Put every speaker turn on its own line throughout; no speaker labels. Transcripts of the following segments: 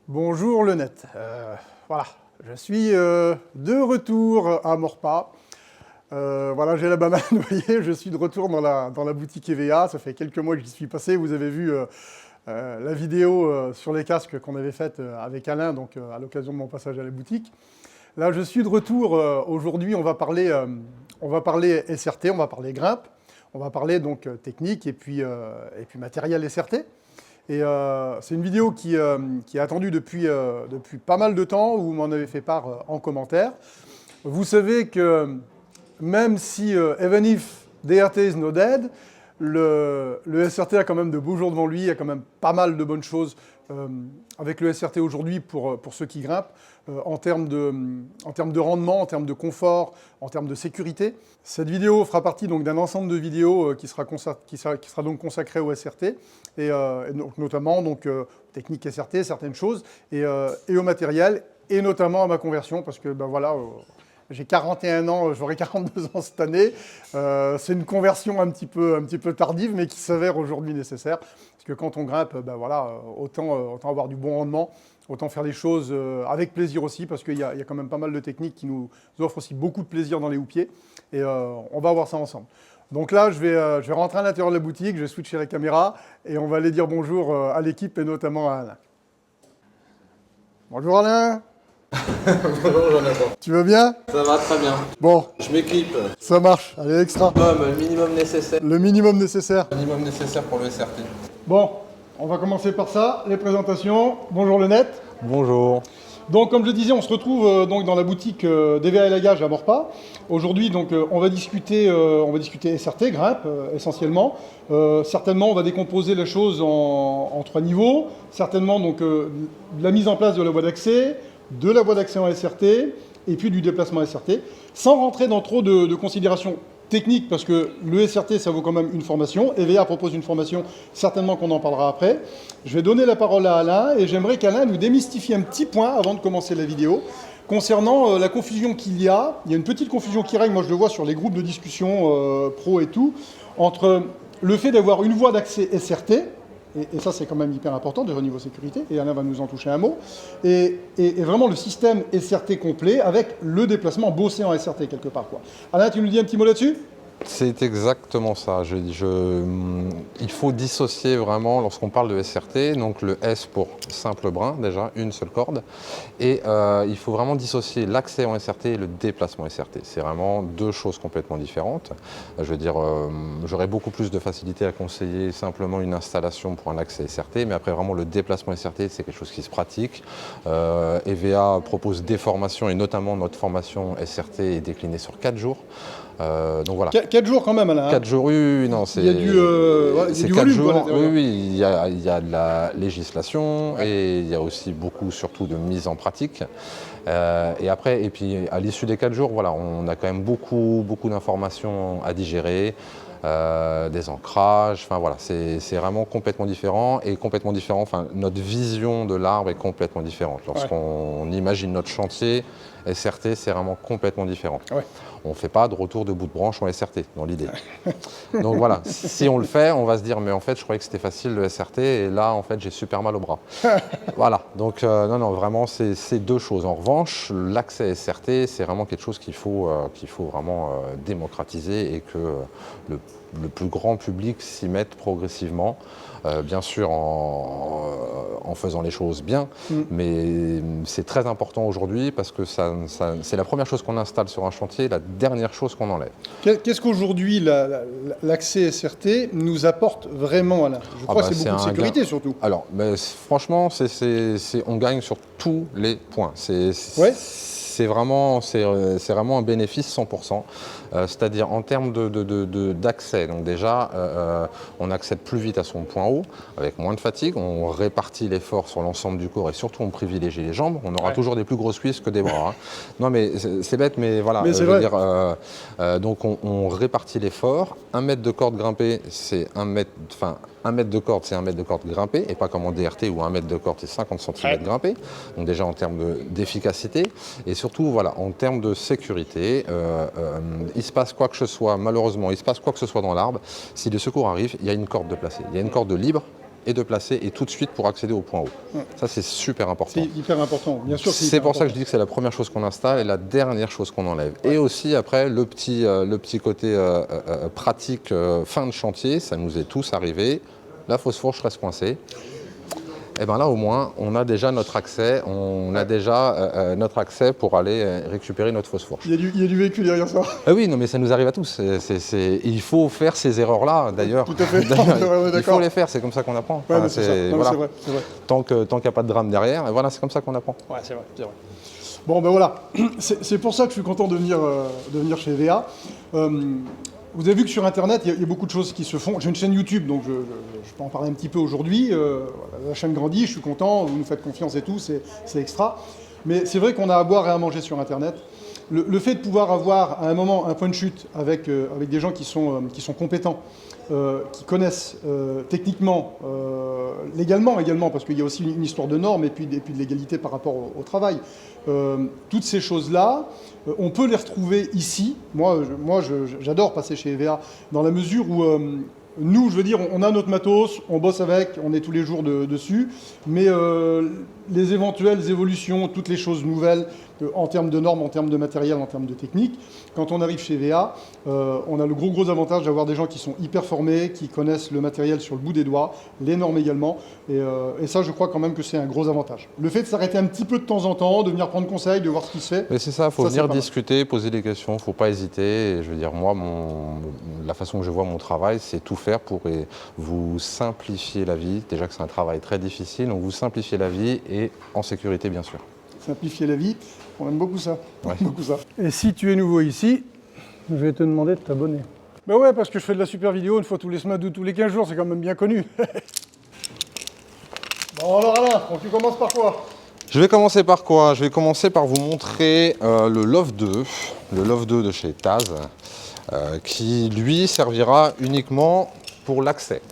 Bonjour le net. Voilà, je suis de retour à Maurepas. Voilà, j'ai la banane, vous voyez, je suis de retour dans la boutique EVA. Ça fait quelques mois que j'y suis passé. Vous avez vu la vidéo sur les casques qu'on avait faite avec Alain, donc à l'occasion de mon passage à la boutique. Là, je suis de retour. Aujourd'hui, on va parler SRT, on va parler grimpe, on va parler donc technique et puis matériel SRT. Et c'est une vidéo qui est attendue depuis pas mal de temps, où vous m'en avez fait part en commentaire. Vous savez que même si even if DRT is not dead, le SRT a quand même de beaux jours devant lui, il y a quand même pas mal de bonnes choses avec le SRT aujourd'hui pour ceux qui grimpent, en termes de rendement, en termes de confort, en termes de sécurité. Cette vidéo fera partie donc d'un ensemble de vidéos qui sera donc consacré au SRT, et donc, notamment donc, technique SRT, certaines choses, et au matériel, et notamment à ma conversion, parce que ben voilà, j'ai 41 ans, j'aurai 42 ans cette année. C'est une conversion un petit peu tardive, mais qui s'avère aujourd'hui nécessaire. Parce que quand on grimpe, ben voilà, autant avoir du bon rendement, autant faire les choses avec plaisir aussi, parce qu'il y a quand même pas mal de techniques qui nous offrent aussi beaucoup de plaisir dans les houppiers. Et on va voir ça ensemble. Donc là, je vais rentrer à l'intérieur de la boutique, je vais switcher la caméra, et on va aller dire bonjour à l'équipe, et notamment à Alain. Bonjour Alain.
Bonjour Jonathan.
Tu vas bien?
Ça va très bien.
Bon.
Je m'équipe.
Ça marche, allez, extra.
Le minimum nécessaire.
Le minimum nécessaire.
Le minimum nécessaire pour le SRT.
Bon, on va commencer par ça, les présentations. Bonjour le net.
Bonjour.
Donc comme je le disais, on se retrouve donc dans la boutique d'EVA et Lagage à Maurepas. Aujourd'hui, donc on va discuter SRT, grimpe essentiellement. Certainement, on va décomposer les choses en trois niveaux. Certainement donc de la mise en place de la voie d'accès, de la voie d'accès en SRT et puis du déplacement SRT, sans rentrer dans trop de considérations techniques, parce que le SRT, ça vaut quand même une formation. EVA propose une formation, certainement qu'on en parlera après. Je vais donner la parole à Alain, et j'aimerais qu'Alain nous démystifie un petit point avant de commencer la vidéo, concernant la confusion qu'il y a. Il y a une petite confusion qui règne, moi je le vois sur les groupes de discussion pro et tout, entre le fait d'avoir une voie d'accès SRT, et ça c'est quand même hyper important, de niveau sécurité, et Alain va nous en toucher un mot, et vraiment le système SRT complet avec le déplacement bossé en SRT quelque part, quoi. Alain, tu nous dis un petit mot là-dessus ?
C'est exactement ça. Il faut dissocier vraiment lorsqu'on parle de SRT, donc le S pour simple brin, déjà, une seule corde, et il faut vraiment dissocier l'accès en SRT et le déplacement SRT. C'est vraiment deux choses complètement différentes. Je veux dire, j'aurais beaucoup plus de facilité à conseiller simplement une installation pour un accès SRT, mais après vraiment le déplacement SRT, c'est quelque chose qui se pratique. EVA propose des formations, et notamment notre formation SRT est déclinée sur 4 jours. Donc voilà.
4 jours quand même, Alain.
4 jours, oui, non, c'est...
Il y a du
4
volume,
jours,
quoi,
oui, il y a de la législation, ouais. Et il y a aussi beaucoup, surtout, de mise en pratique. Et puis à l'issue des 4 jours, voilà, on a quand même beaucoup d'informations à digérer. Des ancrages, enfin voilà, c'est vraiment complètement différent, enfin notre vision de l'arbre est complètement différente. Lorsqu'on imagine notre chantier, SRT, c'est vraiment complètement différent. Ouais. On ne fait pas de retour de bout de branche en SRT, dans l'idée. Donc voilà, si on le fait, on va se dire, mais en fait, je croyais que c'était facile le SRT, et là, en fait, j'ai super mal au bras. Voilà, donc non, vraiment, c'est deux choses. En revanche, l'accès SRT, c'est vraiment quelque chose qu'il faut vraiment démocratiser, et que le plus grand public s'y mette progressivement, bien sûr en faisant les choses bien, mais c'est très important aujourd'hui, parce que c'est la première chose qu'on installe sur un chantier, la dernière chose qu'on enlève.
Qu'est-ce qu'aujourd'hui l'accès SRT nous apporte vraiment, Alain? Je crois que c'est beaucoup de sécurité surtout.
Alors, franchement, on gagne sur tous les points. C'est vraiment un bénéfice 100%, c'est-à-dire en termes d'accès. Donc déjà, on accède plus vite à son point haut, avec moins de fatigue, on répartit l'effort sur l'ensemble du corps, et surtout on privilégie les jambes. On aura toujours des plus grosses cuisses que des bras. Hein. Non mais c'est bête, mais voilà.
Mais
donc on répartit l'effort. 1 mètre de corde grimpée, c'est 1 mètre de corde, c'est 1 mètre de corde grimpée, et pas comme en DRT où 1 mètre de corde, c'est 50 cm grimpé. Donc déjà en termes d'efficacité, et surtout voilà, en termes de sécurité, il se passe quoi que ce soit, malheureusement, il se passe quoi que ce soit dans l'arbre, si le secours arrive, il y a une corde de placée. Il y a une corde de libre, et de placer et tout de suite pour accéder au point haut. Ça, c'est super important.
C'est hyper important, bien sûr.
C'est pour ça que je dis que c'est la première chose qu'on installe et la dernière chose qu'on enlève. Et aussi, après, le petit côté pratique fin de chantier, ça nous est tous arrivé. La fausse fourche reste coincée. Et bien là, au moins, on a déjà notre accès. On a déjà notre accès pour aller récupérer notre fausse fourche.
Il y a du véhicule derrière ça.
Ah oui, non, mais ça nous arrive à tous. Il faut faire ces erreurs-là, d'ailleurs.
Tout à fait.
Il faut les faire, c'est comme ça qu'on apprend.
Ouais,
Enfin,
c'est ça. Non,
voilà.
c'est vrai.
Tant qu'il n'y a pas de drame derrière, et voilà, c'est comme ça qu'on apprend.
Ouais, c'est vrai. Bon, ben voilà. C'est pour ça que je suis content de venir chez EVA. Vous avez vu que sur Internet, il y a beaucoup de choses qui se font. J'ai une chaîne YouTube, donc je peux en parler un petit peu aujourd'hui. La chaîne grandit, je suis content, vous nous faites confiance et tout, c'est extra. Mais c'est vrai qu'on a à boire et à manger sur Internet. Le fait de pouvoir avoir à un moment un point de chute avec des gens qui sont compétents, qui connaissent techniquement, légalement également, parce qu'il y a aussi une histoire de normes et puis de l'égalité par rapport au travail. Toutes ces choses-là, on peut les retrouver ici. Moi, j'adore passer chez EVA dans la mesure où nous, je veux dire, on a notre matos, on bosse avec, on est tous les jours dessus, mais les éventuelles évolutions, toutes les choses nouvelles en termes de normes, en termes de matériel, en termes de technique, quand on arrive chez EVA, on a le gros avantage d'avoir des gens qui sont hyper formés, qui connaissent le matériel sur le bout des doigts, les normes également, et ça, je crois quand même que c'est un gros avantage. Le fait de s'arrêter un petit peu de temps en temps, de venir prendre conseil, de voir ce qui se fait.
Mais c'est ça, il faut venir discuter, poser des questions, il ne faut pas hésiter. Et je veux dire, moi, la façon que je vois mon travail, c'est tout faire pour vous simplifier la vie. Déjà que c'est un travail très difficile, donc vous simplifier la vie et en sécurité, bien sûr.
Simplifier la vie, on aime beaucoup ça.
Ouais.
Beaucoup ça. Et si tu es nouveau ici, je vais te demander de t'abonner. Ben ouais, parce que je fais de la super vidéo une fois tous les semaines ou tous les 15 jours, c'est quand même bien connu. Bon alors Alain, tu commences par quoi?
Je vais commencer par quoi? Je vais commencer par vous montrer le Loft 2, le Loft 2 de chez Taz, qui lui servira uniquement pour l'accès.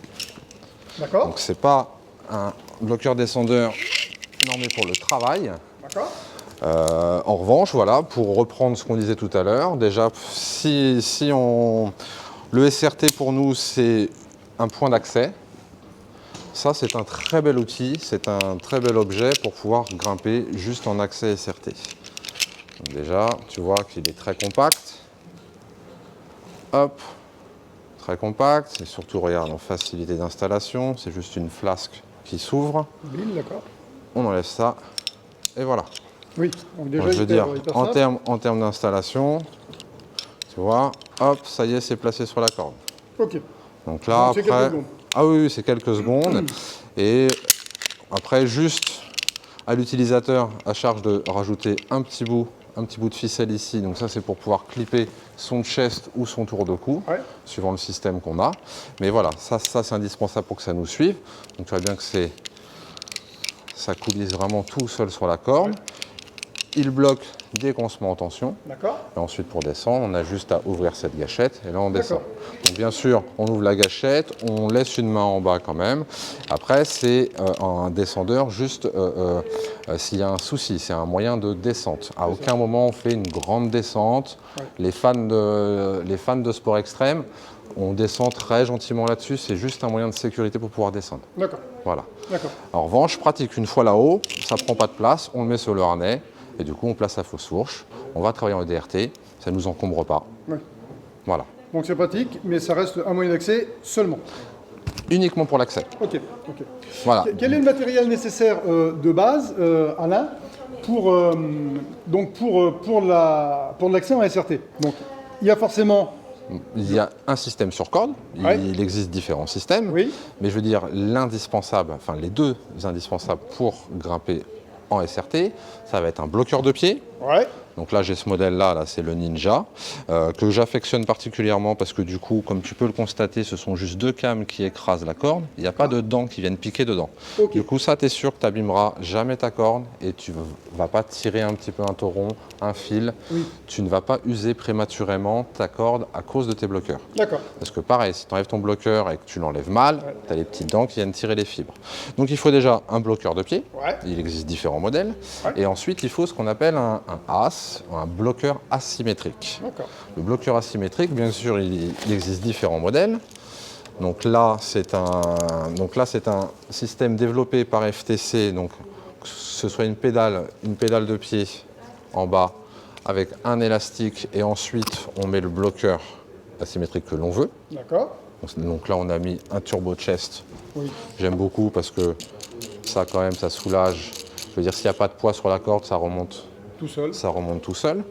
D'accord.
Donc c'est pas un bloqueur descendeur normé pour le travail.
D'accord.
En revanche, voilà, pour reprendre ce qu'on disait tout à l'heure, déjà, le SRT pour nous, c'est un point d'accès. Ça, c'est un très bel outil, c'est un très bel objet pour pouvoir grimper juste en accès SRT. Donc déjà, tu vois qu'il est très compact. Hop, très compact. Et surtout, regarde, en facilité d'installation, c'est juste une flasque qui s'ouvre.
D'accord.
On enlève ça, et voilà.
Oui, donc déjà,
Donc, je veux dire, en
simple.
termes d'installation, tu vois, hop, ça y est, c'est placé sur la corde.
Ok.
Donc là,
Donc, c'est quelques
après,
secondes.
ah oui, c'est quelques secondes. Et après, juste à l'utilisateur, à charge de rajouter un petit bout de ficelle ici. Donc ça, c'est pour pouvoir clipper son chest ou son tour de cou,
Ouais.
suivant le système qu'on a. Mais voilà, ça c'est indispensable pour que ça nous suive. Donc tu vois bien que ça coulisse vraiment tout seul sur la corde.
Ouais.
Il bloque dès qu'on se met en tension.
D'accord.
Et ensuite, pour descendre, on a juste à ouvrir cette gâchette et là, on descend.
D'accord.
Donc, bien sûr, on ouvre la gâchette, on laisse une main en bas quand même. Après, c'est un descendeur juste s'il y a un souci, c'est un moyen de descente. À aucun moment, on fait une grande descente.
Ouais.
Les fans de sport extrême, on descend très gentiment là-dessus. C'est juste un moyen de sécurité pour pouvoir descendre.
D'accord.
Voilà.
D'accord.
En revanche, pratique une fois là-haut, ça ne prend pas de place, on le met sur le harnais. Et du coup, on place la fausse fourche. On va travailler en DRT, ça ne nous encombre pas.
Ouais.
Voilà.
Donc c'est pratique, mais ça reste un moyen d'accès seulement.
Uniquement pour l'accès.
Ok.
Voilà.
Quel est le matériel nécessaire de base, Alain, pour l'accès en SRT? Donc il y a forcément...
Il y a un système sur corde,
Ouais.
il existe différents systèmes,
Oui.
mais je veux dire l'indispensable, enfin les deux indispensables pour grimper en SRT, ça va être un bloqueur de pied.
Ouais.
Donc là, j'ai ce modèle-là, c'est le Ninja, que j'affectionne particulièrement parce que du coup, comme tu peux le constater, ce sont juste deux cames qui écrasent la corde. Il n'y a pas de dents qui viennent piquer dedans.
Ok.
Du coup, ça, tu es sûr que tu n'abîmeras jamais ta corde et tu ne vas pas tirer un petit peu un tauron, un fil.
Oui.
Tu ne vas pas user prématurément ta corde à cause de tes bloqueurs.
D'accord.
Parce que pareil, si tu enlèves ton bloqueur et que tu l'enlèves mal,
Ouais.
tu as les petites dents qui viennent tirer les fibres. Donc il faut déjà un bloqueur de pied.
Ouais.
Il existe différents modèles.
Ouais.
Et ensuite, il faut ce qu'on appelle un AS, un bloqueur asymétrique.
D'accord.
Le bloqueur asymétrique, bien sûr, il existe différents modèles. Donc là, c'est un système développé par FTC, donc que ce soit une pédale de pied en bas avec un élastique et ensuite on met le bloqueur asymétrique que l'on veut.
D'accord.
Donc là, on a mis un turbo chest.
Oui.
J'aime beaucoup parce que ça, quand même, ça soulage. Je veux dire, s'il n'y a pas de poids sur la corde, ça remonte.
Tout seul.
Ça remonte tout seul.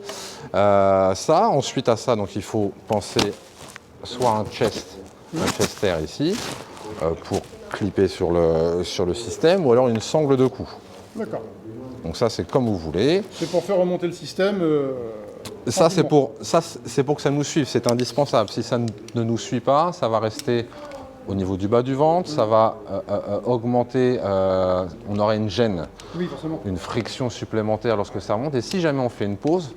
Ensuite à ça, donc il faut penser soit un chester ici, pour clipper sur le système, ou alors une sangle de cou.
D'accord.
Donc ça, c'est comme vous voulez.
C'est pour faire remonter le système.
Ça, c'est pour que ça nous suive, c'est indispensable. Si ça ne nous suit pas, ça va rester au niveau du bas du ventre, ça va augmenter, on aura une gêne,
Oui, forcément.
une friction supplémentaire lorsque ça remonte. Et si jamais on fait une pause,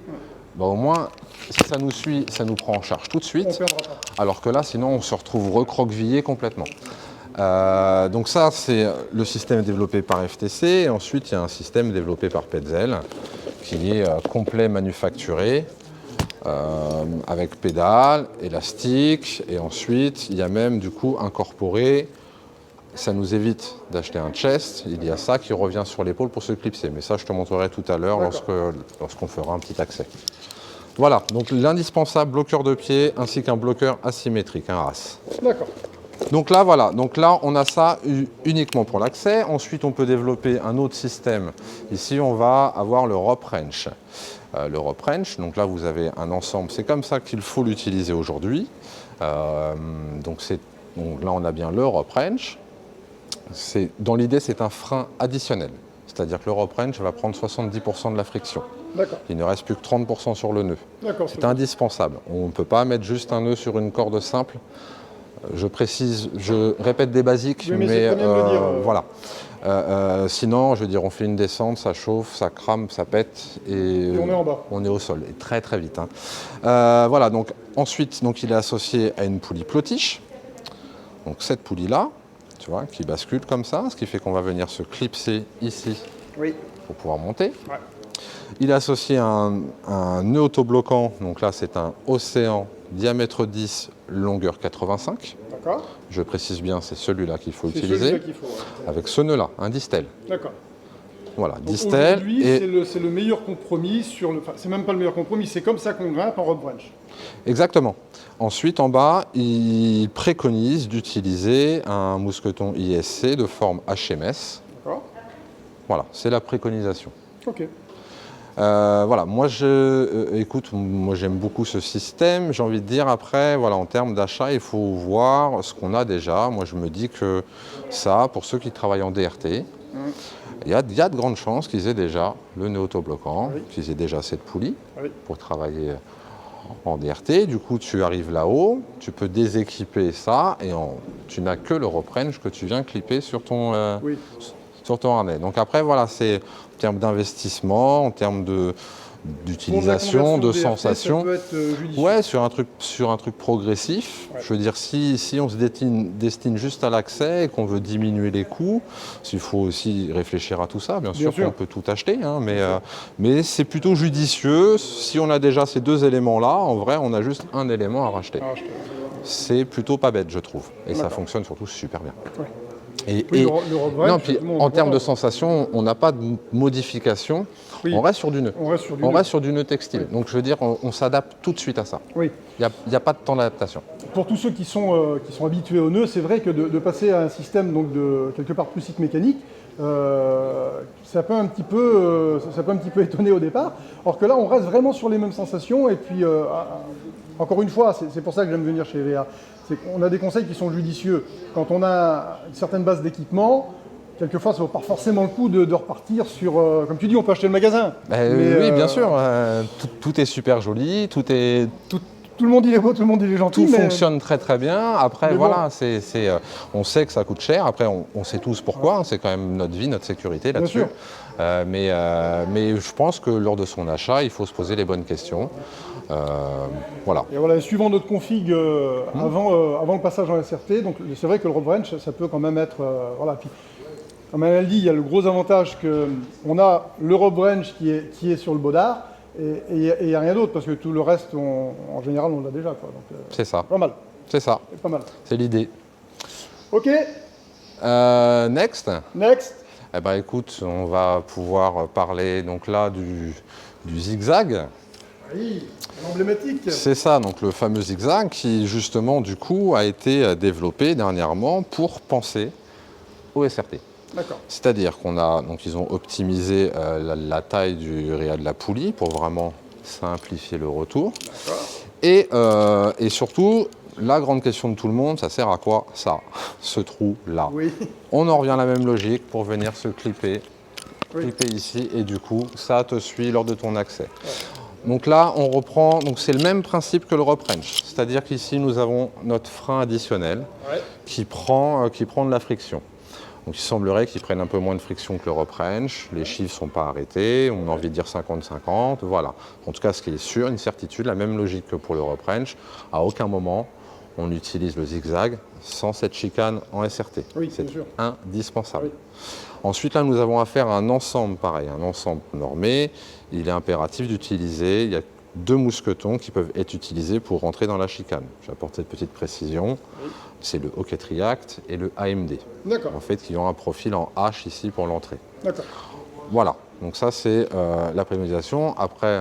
bah, au moins, si ça nous suit, ça nous prend en charge tout de
On
suite.
perdra pas.
Alors que là, sinon, on se retrouve recroquevillé complètement. Donc ça, c'est le système développé par FTC. Et ensuite, il y a un système développé par Petzl qui est complet manufacturé, avec pédale, élastique. Et ensuite, il y a même du coup incorporé, ça nous évite d'acheter un chest. Il y a ça qui revient sur l'épaule pour se clipser. Mais ça, je te montrerai tout à l'heure lorsqu'on fera un petit accès. Voilà, donc l'indispensable bloqueur de pied ainsi qu'un bloqueur asymétrique, un RAS.
D'accord.
Donc là, voilà, donc là, on a ça uniquement pour l'accès. Ensuite, on peut développer un autre système. Ici, on va avoir le rope wrench. Le rope wrench, donc là, vous avez un ensemble. C'est comme ça qu'il faut l'utiliser aujourd'hui. Donc là, on a bien le rope wrench. Dans l'idée, c'est un frein additionnel. C'est-à-dire que le rope wrench va prendre 70% de la friction.
D'accord.
Il ne reste plus que 30% sur le nœud.
D'accord.
C'est indispensable. On ne peut pas mettre juste un nœud sur une corde simple. Je précise, je répète des basiques,
Oui, mais c'est très bien de le dire.
voilà. Sinon, je veux dire, on fait une descente, ça chauffe, ça crame, ça pète et
on est en bas.
On est au sol, et très très vite. Hein. Voilà, donc ensuite, il est associé à une poulie plotiche. Donc cette poulie-là, tu vois, qui bascule comme ça, ce qui fait qu'on va venir se clipser ici
Oui.
pour pouvoir monter.
Ouais.
Il est associé à un nœud autobloquant, donc là c'est un Océan diamètre 10, longueur 85.
D'accord.
Je précise bien, c'est celui-là qu'il faut
C'est
utiliser,
celui-là qu'il faut. Ouais.
avec ce nœud-là, un distel.
D'accord.
Voilà,
Donc,
distel.
aujourd'hui,
Et...
c'est le meilleur compromis sur le. Enfin, c'est même pas le meilleur compromis, c'est comme ça qu'on grimpe en rope wrench.
Exactement. Ensuite, en bas, il préconise d'utiliser un mousqueton ISC de forme HMS.
D'accord.
Voilà, c'est la préconisation.
Ok.
Voilà, moi écoute, moi j'aime beaucoup ce système. J'ai envie de dire après, voilà, en termes d'achat, il faut voir ce qu'on a déjà. Moi je me dis que ça, pour ceux qui travaillent en DRT, il y a de grandes chances qu'ils aient déjà le nœud autobloquant,
Oui.
qu'ils aient déjà cette poulie
Oui.
pour travailler en DRT. Du coup, tu arrives là-haut, tu peux déséquiper ça et tu n'as que le rope wrench que tu viens clipper sur ton,
Oui.
sur ton harnais. Donc après, voilà, c'est en termes d'investissement, en termes d'utilisation, de sensations.
Ça peut être judicieux.
Ouais, sur un truc progressif.
Ouais.
Je veux dire, si on se destine juste à l'accès et qu'on veut diminuer les coûts, il faut aussi réfléchir à tout ça. Bien sûr qu'on peut tout acheter, hein, mais c'est plutôt judicieux. Si on a déjà ces deux éléments-là, en vrai, on a juste un élément à racheter. C'est plutôt pas bête, je trouve. Et ça fonctionne surtout super bien.
Ouais.
Et
le rope wrench,
non, puis, en termes de sensation, on n'a pas de modification.
Oui.
On reste sur du nœud.
On reste sur du
On
nœud.
reste sur du nœud textile.
Oui.
Donc je veux dire, on s'adapte tout de suite à ça.
Oui.
Il n'y a pas de temps d'adaptation.
Pour tous ceux qui sont habitués au nœud, c'est vrai que de passer à un système donc de quelque part plus cycle mécanique, ça peut un petit peu étonner au départ. Or que là, on reste vraiment sur les mêmes sensations. Et puis, encore une fois, c'est pour ça que j'aime venir chez EVA. C'est qu'on a des conseils qui sont judicieux. Quand on a une certaine base d'équipement, quelquefois, ça ne vaut pas forcément le coup de repartir sur... comme tu dis, on peut acheter le magasin.
Oui, bien sûr. Tout est super joli, tout
le monde il est beau, tout le monde il est gentil.
Tout fonctionne très très bien. Après,
mais
voilà, on sait que ça coûte cher. Après, on sait tous pourquoi. C'est quand même notre vie, notre sécurité là-dessus. Mais je pense que lors de son achat, il faut se poser les bonnes questions. Voilà.
Et voilà, suivant notre config avant le passage en SRT, donc c'est vrai que le rope wrench, ça peut quand même être... voilà. Puis, comme elle dit, il y a le gros avantage qu'on a le rope wrench qui est sur le bodard, et il n'y a rien d'autre, parce que tout le reste, en général, on l'a déjà. Donc,
c'est ça.
Pas mal.
C'est ça.
C'est pas mal.
C'est l'idée.
Ok,
Next.
next.
Eh ben, écoute, on va pouvoir parler donc là du zigzag.
Oui, emblématique.
C'est ça, donc le fameux zigzag qui justement du coup a été développé dernièrement pour penser au SRT.
D'accord.
C'est-à-dire qu'ils ont optimisé la taille du réa de la poulie pour vraiment simplifier le retour. Et surtout, la grande question de tout le monde, ça sert à quoi ça, ce trou-là?
Oui.
On en revient à la même logique pour venir se clipper
Oui.
ici et du coup, ça te suit lors de ton accès. Donc là, on reprend, donc c'est le même principe que le rope wrench, c'est-à-dire qu'ici, nous avons notre frein additionnel
Ouais.
qui prend de la friction. Donc il semblerait qu'ils prennent un peu moins de friction que le rope wrench, les chiffres ne sont pas arrêtés, on a envie de dire 50-50, voilà. En tout cas, ce qui est sûr, une certitude, la même logique que pour le rope wrench, à aucun moment on utilise le zigzag sans cette chicane en SRT.
Oui,
c'est
bien sûr.
indispensable.
Oui.
Ensuite, là, nous avons affaire à un ensemble pareil, un ensemble normé. Il est impératif d'utiliser, il y a 2 mousquetons qui peuvent être utilisés pour rentrer dans la chicane. J'apporte cette petite précision.
Oui.
C'est le Hockey React et le AMD.
D'accord.
En fait, qui ont un profil en H ici pour l'entrée.
D'accord.
Voilà, donc ça c'est la prémonisation. Après,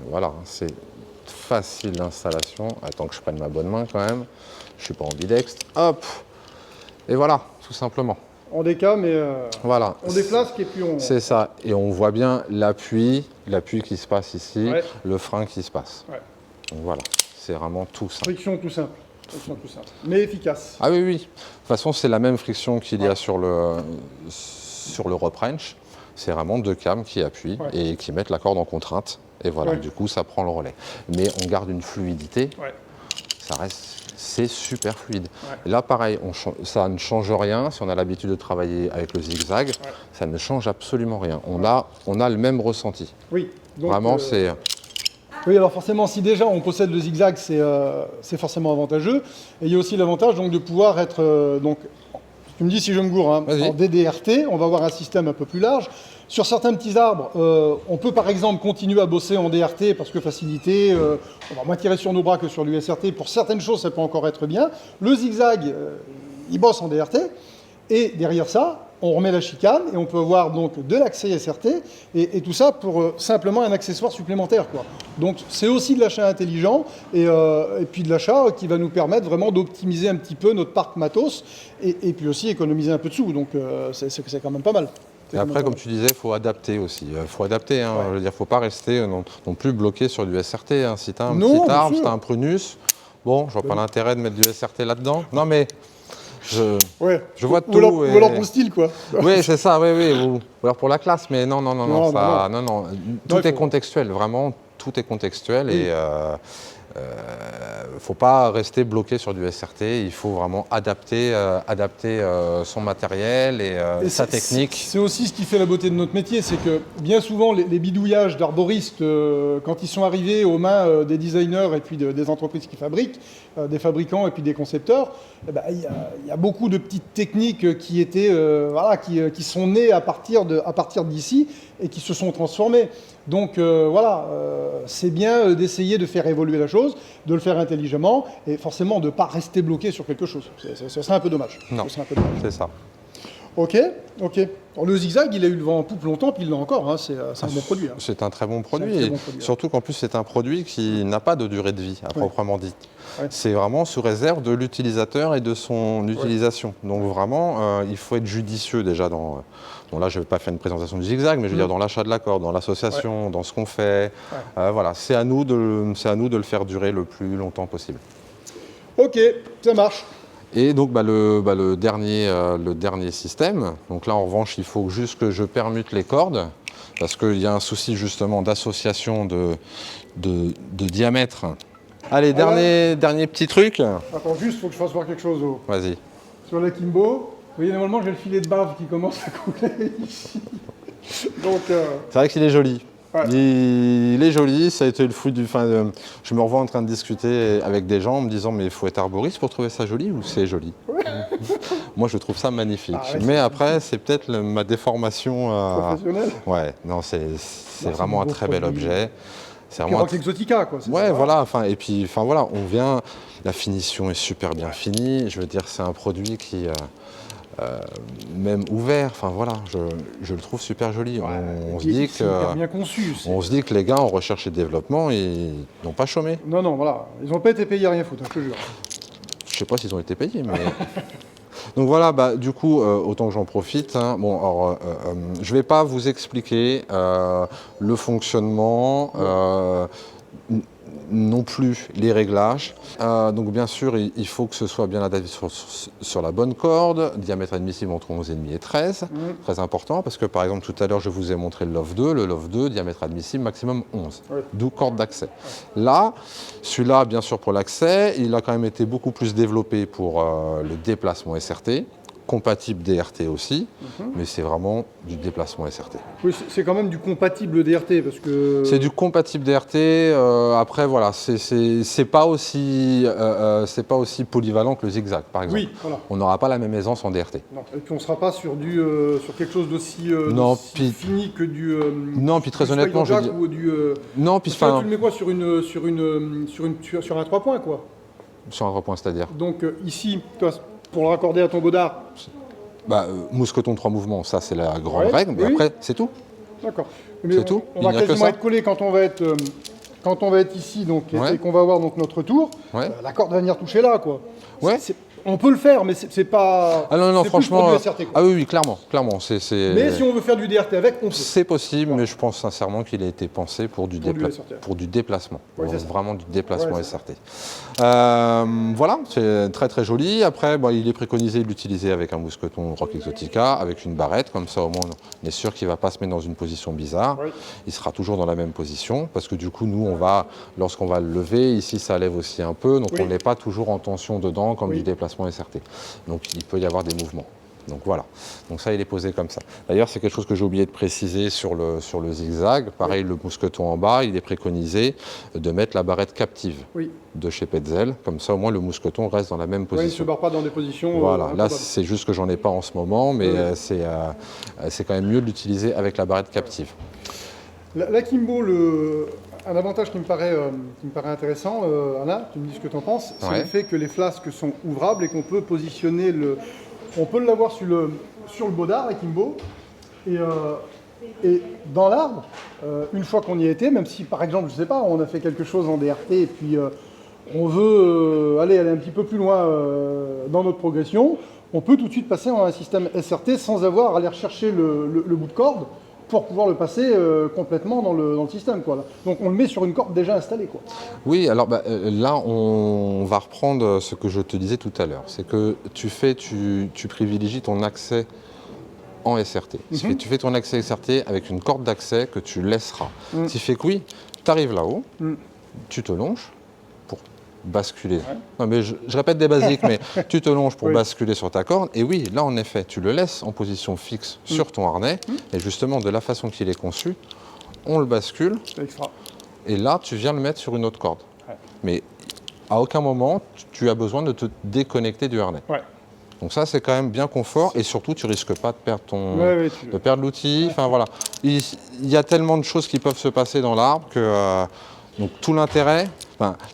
voilà, c'est facile d'installation. Attends que je prenne ma bonne main quand même. Je ne suis pas ambidextre. Hop. Et voilà, tout simplement.
On décale, mais
Voilà.
on déflasque et puis on...
C'est ça. Et on voit bien l'appui qui se passe ici,
Ouais.
le frein qui se passe.
Ouais.
Donc voilà, c'est vraiment tout simple.
Friction tout simple. Friction tout simple. Mais efficace.
Ah oui, oui. De toute façon, c'est la même friction qu'il y a
Ouais.
sur le rope wrench. C'est vraiment 2 cames qui appuient
Ouais.
et qui mettent la corde en contrainte. Et voilà,
Ouais.
du coup, ça prend le relais. Mais on garde une fluidité.
Ouais.
C'est super fluide.
Ouais.
Et là, pareil, ça ne change rien. Si on a l'habitude de travailler avec le zigzag, ça ne change absolument rien. On a le même ressenti.
Oui. Donc,
Vraiment, c'est...
Oui, alors forcément, si déjà on possède le zigzag, c'est forcément avantageux. Et il y a aussi l'avantage donc, de pouvoir être... donc, tu me dis si je me gourre, hein,
Vas-y.
en DDRT, on va avoir un système un peu plus large. Sur certains petits arbres, on peut par exemple continuer à bosser en DRT parce que facilité, on va moins tirer sur nos bras que sur l'USRT. Pour certaines choses, ça peut encore être bien. Le zigzag, il bosse en DRT. Et derrière ça, on remet la chicane et on peut avoir donc de l'accès SRT et tout ça pour simplement un accessoire supplémentaire, quoi. Donc c'est aussi de l'achat intelligent et puis de l'achat qui va nous permettre vraiment d'optimiser un petit peu notre parc matos et puis aussi économiser un peu de sous. Donc c'est quand même pas mal.
Et après, comme tu disais, il faut adapter aussi. Il faut adapter, hein.
Ouais.
Je veux dire, il ne faut pas rester non plus bloqué sur du SRT. Hein. Si tu as un
Non,
petit
bien
arbre,
sûr.
si tu as un prunus, bon, je vois pas l'intérêt de mettre du SRT là-dedans. Non, mais
Ouais.
je vois
Ou
tout.
alors, ou alors pour le style, quoi.
Oui, c'est ça, oui. Ou alors pour la classe, mais non.
Non,
Tout
il
est
faut-
contextuel, vraiment, tout est contextuel et faut pas rester bloqué sur du SRT. Il faut vraiment adapter son matériel et sa technique.
C'est aussi ce qui fait la beauté de notre métier, c'est que bien souvent les bidouillages d'arboristes, quand ils sont arrivés aux mains des designers et puis des entreprises qui fabriquent, des fabricants et puis des concepteurs, eh ben, il y a beaucoup de petites techniques qui étaient, qui sont nées à partir d'ici et qui se sont transformées. Donc c'est bien d'essayer de faire évoluer la chose, de le faire intelligemment et forcément de ne pas rester bloqué sur quelque chose. Ce serait un peu dommage.
Non.
Ce serait un peu dommage.
C'est ça.
Ok. Alors, le zigzag, il a eu le vent en poupe longtemps, puis il l'a encore. Hein. C'est un bon produit. Hein.
C'est un très bon produit.
C'est un très
Et
bon produit, ouais.
surtout qu'en plus, c'est un produit qui n'a pas de durée de vie, à proprement dit.
Ouais.
C'est vraiment sous réserve de l'utilisateur et de son utilisation. Donc vraiment, il faut être judicieux déjà dans... Bon là, je ne vais pas faire une présentation du zigzag, mais je veux dire dans l'achat de la corde, dans l'association, dans ce qu'on fait. Voilà, c'est à nous de le faire durer le plus longtemps possible.
Ok, ça marche.
Et donc le dernier système, donc là en revanche il faut juste que je permute les cordes parce qu'il y a un souci justement d'association de diamètre. Allez, dernier petit truc.
Attends, juste, il faut que je fasse voir quelque chose.
Vas-y.
Sur l'Akimbo, vous voyez, normalement, j'ai le filet de bave qui commence à couler ici. Donc,
C'est vrai qu'il est joli.
Ouais.
Il est joli, ça a été le fruit du... je me revois en train de discuter avec des gens en me disant mais il faut être arboriste pour trouver ça joli ou c'est joli? Moi je trouve ça magnifique.
Ah ouais,
mais après c'est peut-être ma déformation...
professionnel.
Ouais, non, c'est vraiment un
beau
très bel
produit.
objet. c'est
Puis
vraiment...
Rock Exotica, quoi. c'est
Ouais,
ça.
voilà, et puis, voilà, on vient, la finition est super bien finie, je veux dire, c'est un produit qui, même ouvert, enfin voilà, je le trouve super joli.
Ouais,
On
et
se
puis,
dit
c'est hyper bien
que,
conçu.
on se dit que les gars en recherche et développement, ils n'ont pas chômé.
Non, non, voilà. Ils n'ont pas été payés à rien foutre, hein, je te jure.
Je sais pas s'ils ont été payés, mais... Donc voilà, du coup, autant que j'en profite. Hein. Bon, alors, je ne vais pas vous expliquer le fonctionnement, non plus les réglages. Donc bien sûr, il faut que ce soit bien adapté sur la bonne corde, diamètre admissible entre 11,5 et 13, très important, parce que par exemple, tout à l'heure, je vous ai montré le Love 2, diamètre admissible maximum 11, d'où corde d'accès. Là, celui-là, bien sûr, pour l'accès, il a quand même été beaucoup plus développé pour le déplacement SRT, compatible DRT aussi, mais c'est vraiment du déplacement SRT.
Oui, c'est quand même du compatible DRT, parce que...
C'est du compatible DRT, après voilà, c'est pas aussi polyvalent que le zigzag par exemple.
Oui, voilà.
On n'aura pas la même aisance en DRT.
Non. Et puis on ne sera pas sur quelque chose d'aussi
Non, puis-
fini que du...
Non, puis très
du
honnêtement, je
Spider-Jack
dis-
ou du...
Non, puis
parce que là,
enfin,
tu le mets quoi sur un 3 points, quoi.
sur un repoint, c'est-à-dire
Donc ici, toi, pour le raccorder à ton godard,
mousqueton 3 mouvements, ça c'est la grande
Ouais,
règle, mais
oui.
après c'est tout.
d'accord.
C'est tout.
On
Il
va
n'y a que
quasiment
ça.
être collé quand on va être ici, donc,
Ouais.
et qu'on va avoir donc notre tour.
Ouais.
La corde va venir toucher là, quoi.
Ouais.
On peut le faire, mais c'est pas...
Ah non,
c'est plus
franchement,
pour du SRT, quoi.
ah oui, clairement, c'est...
Mais si on veut faire du DRT avec, on peut.
C'est possible, mais je pense sincèrement qu'il a été pensé pour du,
Pour du SRT.
pour du déplacement.
Ouais, c'est ça.
Vraiment du déplacement
Ouais, c'est
SRT. Voilà, c'est très très joli. Après, il est préconisé de l'utiliser avec un mousqueton Rock Exotica, avec une barrette, comme ça au moins on est sûr qu'il ne va pas se mettre dans une position bizarre.
Ouais.
Il sera toujours dans la même position, parce que du coup, nous, lorsqu'on va le lever, ici ça lève aussi un peu, donc
Oui.
on n'est pas toujours en tension dedans comme
Oui.
du déplacement SRT. Donc il peut y avoir des mouvements. Donc voilà, donc ça il est posé comme ça. D'ailleurs c'est quelque chose que j'ai oublié de préciser sur le zigzag. Pareil, le mousqueton en bas, il est préconisé de mettre la barrette captive
Oui.
de chez Petzl. Comme ça au moins le mousqueton reste dans la même
Ouais, il ne se
position.
barre pas dans des positions...
Voilà, là
improbables.
c'est juste que j'en ai pas en ce moment, mais
Oui.
c'est quand même mieux de l'utiliser avec la barrette captive.
L'Akimbo, un avantage qui me paraît intéressant, Anna, tu me dis ce que tu en penses, c'est
Ouais.
le fait que les flasques sont ouvrables et qu'on peut positionner on peut l'avoir sur le bodard, l'Akimbo, et dans l'arbre, une fois qu'on y a été, même si par exemple, je sais pas, on a fait quelque chose en DRT et puis on veut aller un petit peu plus loin dans notre progression, on peut tout de suite passer en un système SRT sans avoir à aller rechercher le bout de corde pour pouvoir le passer complètement dans le système, quoi. Donc on le met sur une corde déjà installée, quoi.
Oui, alors là, on va reprendre ce que je te disais tout à l'heure. C'est que tu privilégies ton accès en SRT. Tu fais ton accès SRT avec une corde d'accès que tu laisseras. Tu fais que oui, tu arrives là-haut, tu te longes pour basculer. Non, mais je répète des basiques, mais tu te longes pour
Oui.
basculer sur ta corde. Et oui, là, en effet, tu le laisses en position fixe sur ton harnais. Et justement, de la façon qu'il est conçu, on le bascule.
C'est extra.
Et là, tu viens le mettre sur une autre corde.
Ouais.
Mais à aucun moment, tu as besoin de te déconnecter du harnais.
Ouais.
Donc ça, c'est quand même bien confort. Et surtout, tu risques pas de perdre de perdre l'outil. Enfin voilà, il y a tellement de choses qui peuvent se passer dans l'arbre que donc tout l'intérêt,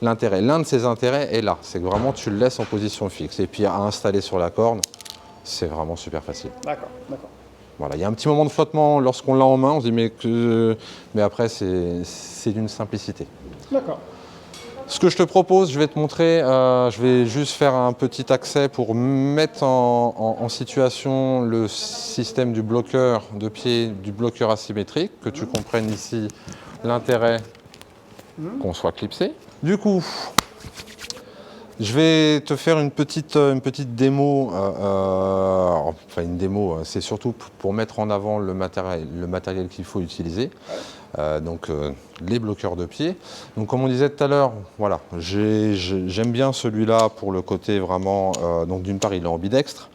l'un de ses intérêts est là. C'est que vraiment, tu le laisses en position fixe. Et puis à installer sur la corde, c'est vraiment super facile.
D'accord, d'accord.
Voilà, il y a un petit moment de flottement lorsqu'on l'a en main, on se dit mais après c'est d'une simplicité.
D'accord.
Ce que je te propose, je vais te montrer, je vais juste faire un petit accès pour mettre en situation le système du bloqueur de pied, du bloqueur asymétrique, que tu comprennes ici l'intérêt qu'on soit clipsé. Du coup, je vais te faire une petite démo, enfin une démo, c'est surtout pour mettre en avant le matériel qu'il faut utiliser, donc les bloqueurs de pied. Donc comme on disait tout à l'heure, voilà, j'aime bien celui-là pour le côté vraiment, donc d'une part il est ambidextre,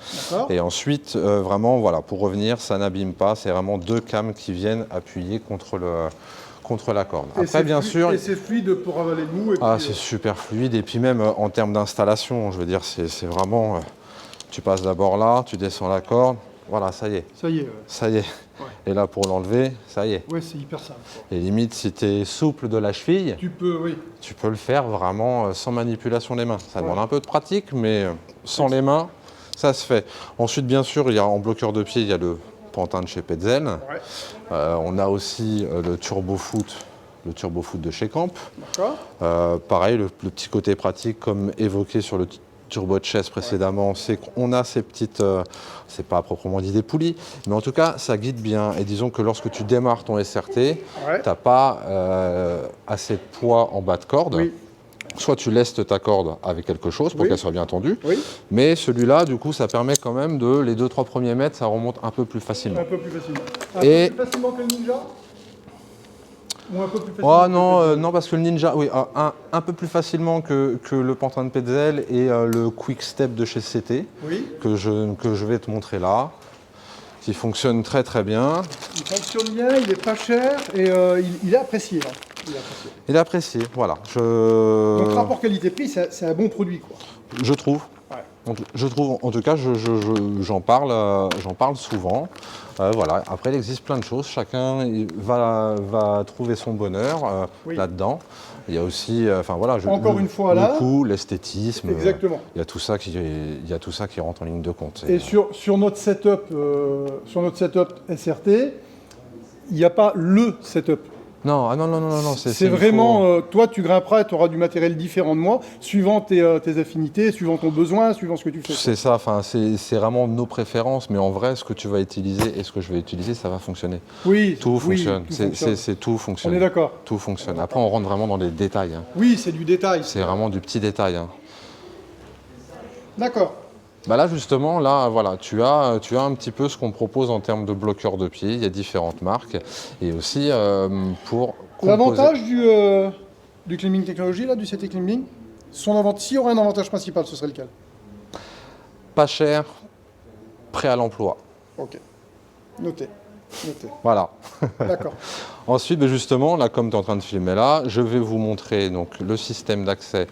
et ensuite vraiment voilà, pour revenir, ça n'abîme pas, c'est vraiment deux cames qui viennent appuyer contre la corde. Après, bien sûr...
Et c'est fluide pour avaler le mou.
C'est super fluide. Et puis même en termes d'installation, je veux dire, c'est vraiment... tu passes d'abord là, tu descends la corde, voilà, ça y est.
Ça y est.
Ça y est.
Ouais.
Et là, pour l'enlever, ça y est.
Ouais, c'est hyper simple.
Et limite, si tu es souple de la cheville,
Tu peux, oui.
tu peux le faire vraiment sans manipulation des mains. Ça demande
Ouais.
un peu de pratique, mais sans les mains, ça se fait. Ensuite, bien sûr, il y a en bloqueur de pied, il y a le Pantin de chez Petzl.
Ouais.
On a aussi le Turbo Foot de chez Camp.
D'accord.
Pareil, le petit côté pratique, comme évoqué sur le Turbo Chess précédemment, c'est qu'on a ces petites, c'est pas proprement dit des poulies, mais en tout cas, ça guide bien. Et disons que lorsque tu démarres ton SRT,
Ouais.
tu n'as pas assez de poids en bas de corde.
Oui.
Soit tu laisses ta corde avec quelque chose pour
Oui.
qu'elle soit bien tendue,
Oui.
mais celui-là, du coup, ça permet quand même de, les 2-3 premiers mètres, ça remonte un peu plus facilement.
Un peu plus facilement. Un
Et-
peu plus facilement que le Ninja? Ou un peu plus facilement
Oh
que
non,
le Petzl?
non, parce que le Ninja, oui, un peu plus facilement que le Pantin de Petzl et le Quick Step de chez CT,
Oui.
que je vais te montrer là, qui fonctionne très très bien.
Il fonctionne bien, il est pas cher et il est apprécié. Hein. Il est apprécié.
Il est apprécié, voilà.
Donc rapport qualité-prix, c'est un bon produit, quoi.
Je trouve.
Ouais.
Donc, je trouve, en tout cas, j'en parle souvent. Voilà. Après, il existe plein de choses. Chacun va trouver son bonheur
Oui.
là-dedans. Il y a aussi, enfin voilà,
Encore une fois, là,
le coût, l'esthétisme.
Exactement.
Il y a tout ça qui rentre en ligne de compte.
Et sur notre setup, SRT, il n'y a pas le setup.
Non, non.
C'est vraiment, toi, tu grimperas, tu auras du matériel différent de moi, suivant tes affinités, suivant ton besoin, suivant ce que tu fais.
C'est ça, enfin, c'est vraiment nos préférences, mais en vrai, ce que tu vas utiliser et ce que je vais utiliser, ça va fonctionner.
Oui,
Tout
oui,
fonctionne,
tout fonctionne.
c'est tout fonctionne.
On est d'accord.
Tout fonctionne. Après, on rentre vraiment dans les détails. Hein.
Oui, c'est du détail.
C'est vraiment du petit détail. Hein.
D'accord.
Bah là, justement, là, voilà, tu as un petit peu ce qu'on propose en termes de bloqueurs de pied. Il y a différentes marques. Et aussi, pour composer...
L'avantage du Climbing Technology, là, du CT Climbing, s'il y aurait un avantage principal, ce serait lequel?
Pas cher, prêt à l'emploi.
Ok. Noté. Noté.
Voilà.
D'accord.
Ensuite, ben justement, là, comme tu es en train de filmer là, je vais vous montrer donc, le système d'accès,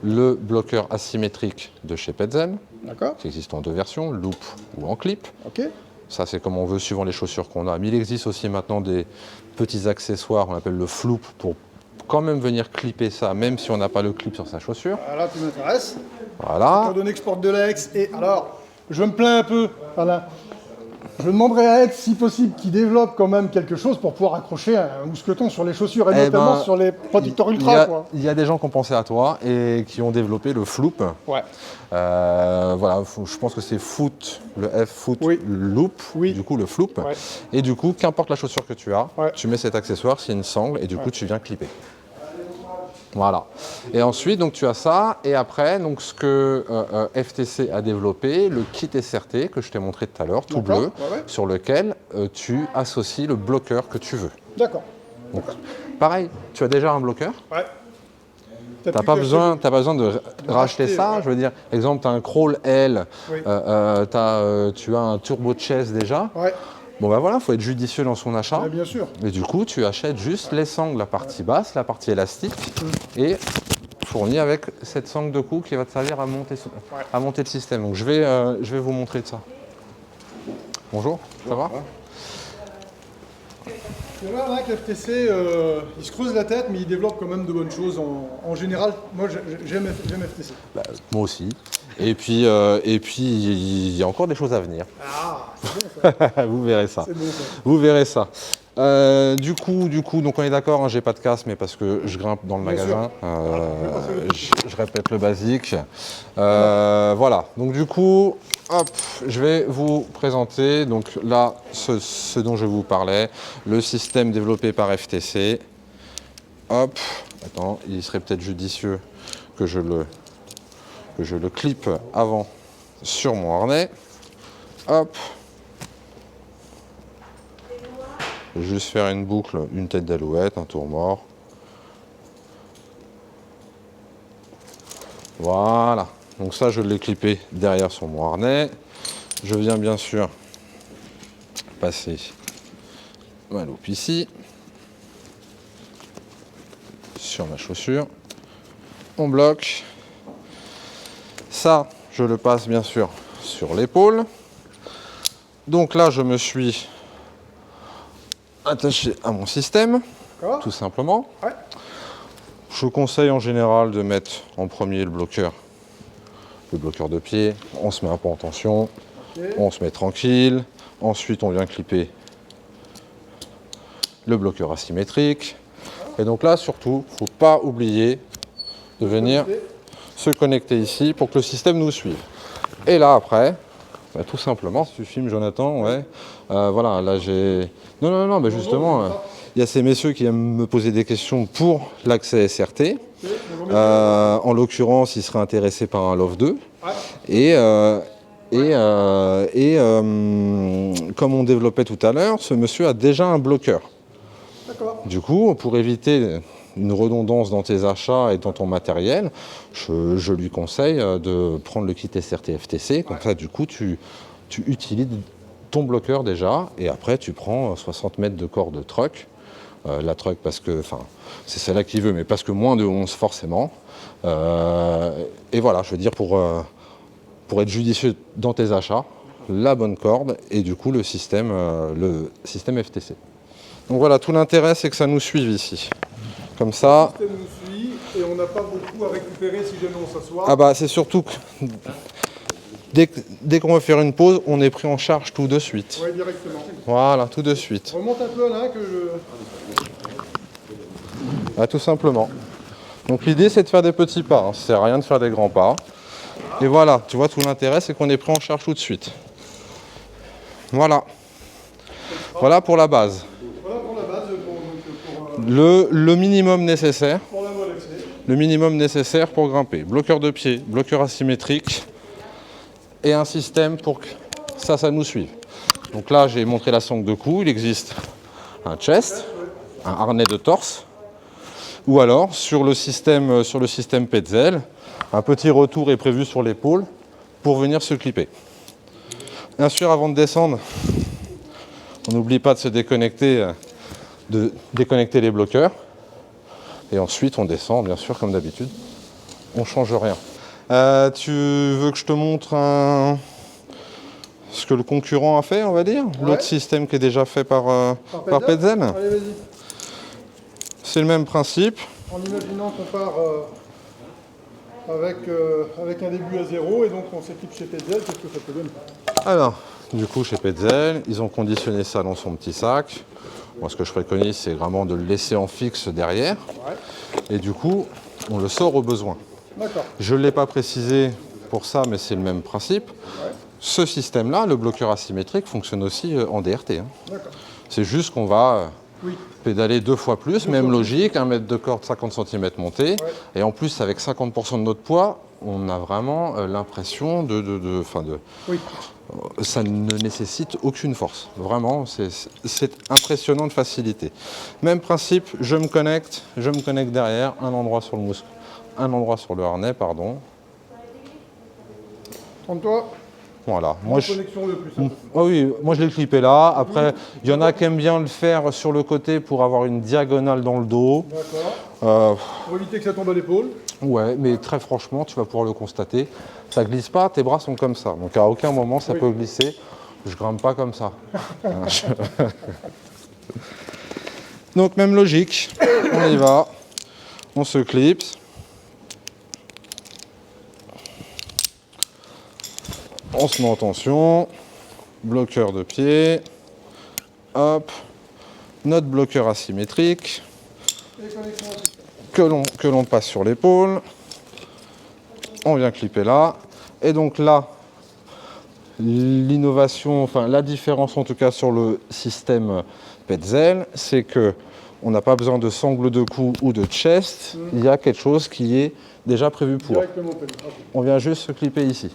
le bloqueur asymétrique de chez Petzl,
D'accord.
qui existe en 2 versions, loop ou en clip.
Ok.
Ça, c'est comme on veut, suivant les chaussures qu'on a. Mais il existe aussi maintenant des petits accessoires, on appelle le floop, pour quand même venir clipper ça, même si on n'a pas le clip sur sa chaussure.
Voilà, tu m'intéresses.
Voilà.
Donner exporte de l'ex. Et alors, je me plains un peu. Voilà. Je demanderais à Ex, si possible, qu'il développe quand même quelque chose pour pouvoir accrocher un mousqueton sur les chaussures, et
Eh
notamment
ben,
sur les protecteurs ultra, quoi.
Il y a des gens qui ont pensé à toi et qui ont développé le floop.
Ouais.
Voilà, je pense que c'est foot, le F foot,
Oui.
loop,
Oui.
du coup le floop.
Ouais.
Et du coup, qu'importe la chaussure que tu as,
Ouais.
tu mets cet accessoire, c'est une sangle, et du coup tu viens clipper. Voilà. Et ensuite, donc tu as ça, et après, donc ce que FTC a développé, le kit SRT que je t'ai montré tout à l'heure, tout
D'accord.
bleu,
Ouais, ouais.
sur lequel tu associes le bloqueur que tu veux.
D'accord.
Donc, pareil, tu as déjà un bloqueur.
Ouais.
T'as pas besoin de racheter ça.
ouais.
Je veux dire, exemple, tu as un Crawl L,
Oui.
tu as un Turbo Chess déjà.
Ouais.
Bon ben voilà, il faut être judicieux dans son achat.
Ouais, bien sûr.
Et du coup, tu achètes juste les sangles, la partie basse, la partie élastique, et fourni avec cette sangle de cou qui va te servir à monter, à monter le système. Donc je vais vous montrer de ça. Bonjour, ça va?
C'est vrai hein, que FTC, il se creuse la tête, mais il développe quand même de bonnes choses. En général, moi, j'aime FTC.
Bah, moi aussi. Et puis, il y a encore des choses à venir.
Ah, c'est bon ça.
Vous verrez ça.
C'est bon ça.
Vous verrez ça. Du coup, donc on est d'accord, hein, j'ai pas de casque, mais parce que je grimpe dans le
Bien
magasin.
sûr.
Je répète le basique. Voilà. Donc du coup, hop, je vais vous présenter donc là ce dont je vous parlais, le système développé par FTC. Hop, attends, il serait peut-être judicieux que je le clippe avant sur mon harnais. Hop. Juste faire une boucle, une tête d'alouette, un tour mort. Voilà. Donc ça, je l'ai clippé derrière sur mon harnais. Je viens bien sûr passer ma loupe ici, sur ma chaussure. On bloque. Ça, je le passe bien sûr sur l'épaule. Donc là, je me suis attaché à mon système,
D'accord.
tout simplement.
Ouais.
Je conseille en général de mettre en premier le bloqueur de pied. On se met un peu en tension,
Ok.
on se met tranquille. Ensuite, on vient clipper le bloqueur asymétrique. Et donc là, surtout, il ne faut pas oublier de venir se connecter ici pour que le système nous suive. Et là, après, bah, tout simplement, si tu filmes, Jonathan, ouais. Voilà, là j'ai... Non, mais justement, il y a ces messieurs qui aiment me poser des questions pour l'accès SRT. En l'occurrence, ils seraient intéressés par un LOV 2. Comme on développait tout à l'heure, ce monsieur a déjà un bloqueur.
D'accord.
Du coup, pour éviter une redondance dans tes achats et dans ton matériel, je lui conseille de prendre le kit SRT FTC. Comme ça, du coup, tu utilises ton bloqueur déjà et après, tu prends 60 mètres de corde truck. La truck, parce que c'est celle-là qui veut, mais parce que moins de 11 forcément. Et voilà, je veux dire, pour être judicieux dans tes achats, la bonne corde et du coup le système FTC. Donc voilà, tout l'intérêt c'est que ça nous suive ici. Comme ça.
Le système nous suit et on n'a pas beaucoup à récupérer si jamais on s'assoit.
Ah bah c'est surtout que dès qu'on veut faire une pause, on est pris en charge tout de suite.
Oui, directement.
Voilà, tout de suite.
Remonte un peu là que je...
Ah, tout simplement. Donc l'idée c'est de faire des petits pas, ça sert à rien de faire des grands pas. Et voilà, tu vois, tout l'intérêt c'est qu'on est pris en charge tout de suite. Voilà. Voilà pour la base.
Voilà pour la base, pour
Le minimum nécessaire.
la voie d'accès.
Le minimum nécessaire pour grimper. Bloqueur de pied, bloqueur asymétrique et un système pour que ça nous suive. Donc là, j'ai montré la sangle de cou. Il existe un chest, un harnais de torse, ou alors sur le système Petzl, un petit retour est prévu sur l'épaule pour venir se clipper. Bien sûr, avant de descendre, on n'oublie pas de se déconnecter, les bloqueurs. Et ensuite, on descend, bien sûr, comme d'habitude. On ne change rien. Tu veux que je te montre ce que le concurrent a fait, on va dire?
Ouais.
L'autre système qui est déjà fait par Petzl?
Allez, vas-y.
C'est le même principe.
En imaginant qu'on part avec un début à 0 et donc on s'équipe chez Petzl, qu'est-ce que ça peut donner?
Alors, du coup, chez Petzl, ils ont conditionné ça dans son petit sac. Moi, ce que je préconise, c'est vraiment de le laisser en fixe derrière.
Ouais.
Et du coup, on le sort au besoin.
D'accord.
Je ne l'ai pas précisé pour ça, mais c'est le même principe.
Ouais.
Ce système-là, le bloqueur asymétrique, fonctionne aussi en DRT.
D'accord.
C'est juste qu'on va
Oui.
pédaler 2 fois plus, même logique, 1 mètre de corde, 50 cm montée.
Ouais.
Et en plus, avec 50% de notre poids, on a vraiment l'impression
Oui.
ça ne nécessite aucune force. Vraiment, c'est impressionnant de facilité. Même principe, je me connecte derrière, un endroit sur le harnais, pardon.
Trompe-toi.
Voilà.
Moi, connexion de plus.
Oh oui, moi je l'ai clippé là. Après, il y en a qui aiment bien le faire sur le côté pour avoir une diagonale dans le dos.
D'accord. Pour éviter que ça tombe à l'épaule.
Ouais, mais très franchement, tu vas pouvoir le constater. Ça glisse pas, tes bras sont comme ça. Donc à aucun moment ça peut glisser. Je grimpe pas comme ça. Donc même logique. On y va. On se clipse. On se met en tension. Bloqueur de pied. Hop. Notre bloqueur asymétrique.
Et connexion à tout.
Que l'on passe sur l'épaule. On vient clipper là. Et donc là, l'innovation, enfin la différence en tout cas sur le système Petzl, c'est que on n'a pas besoin de sangle de cou ou de chest. Il y a quelque chose qui est déjà prévu pour.
Directement pédale. Ok.
On vient juste se clipper ici.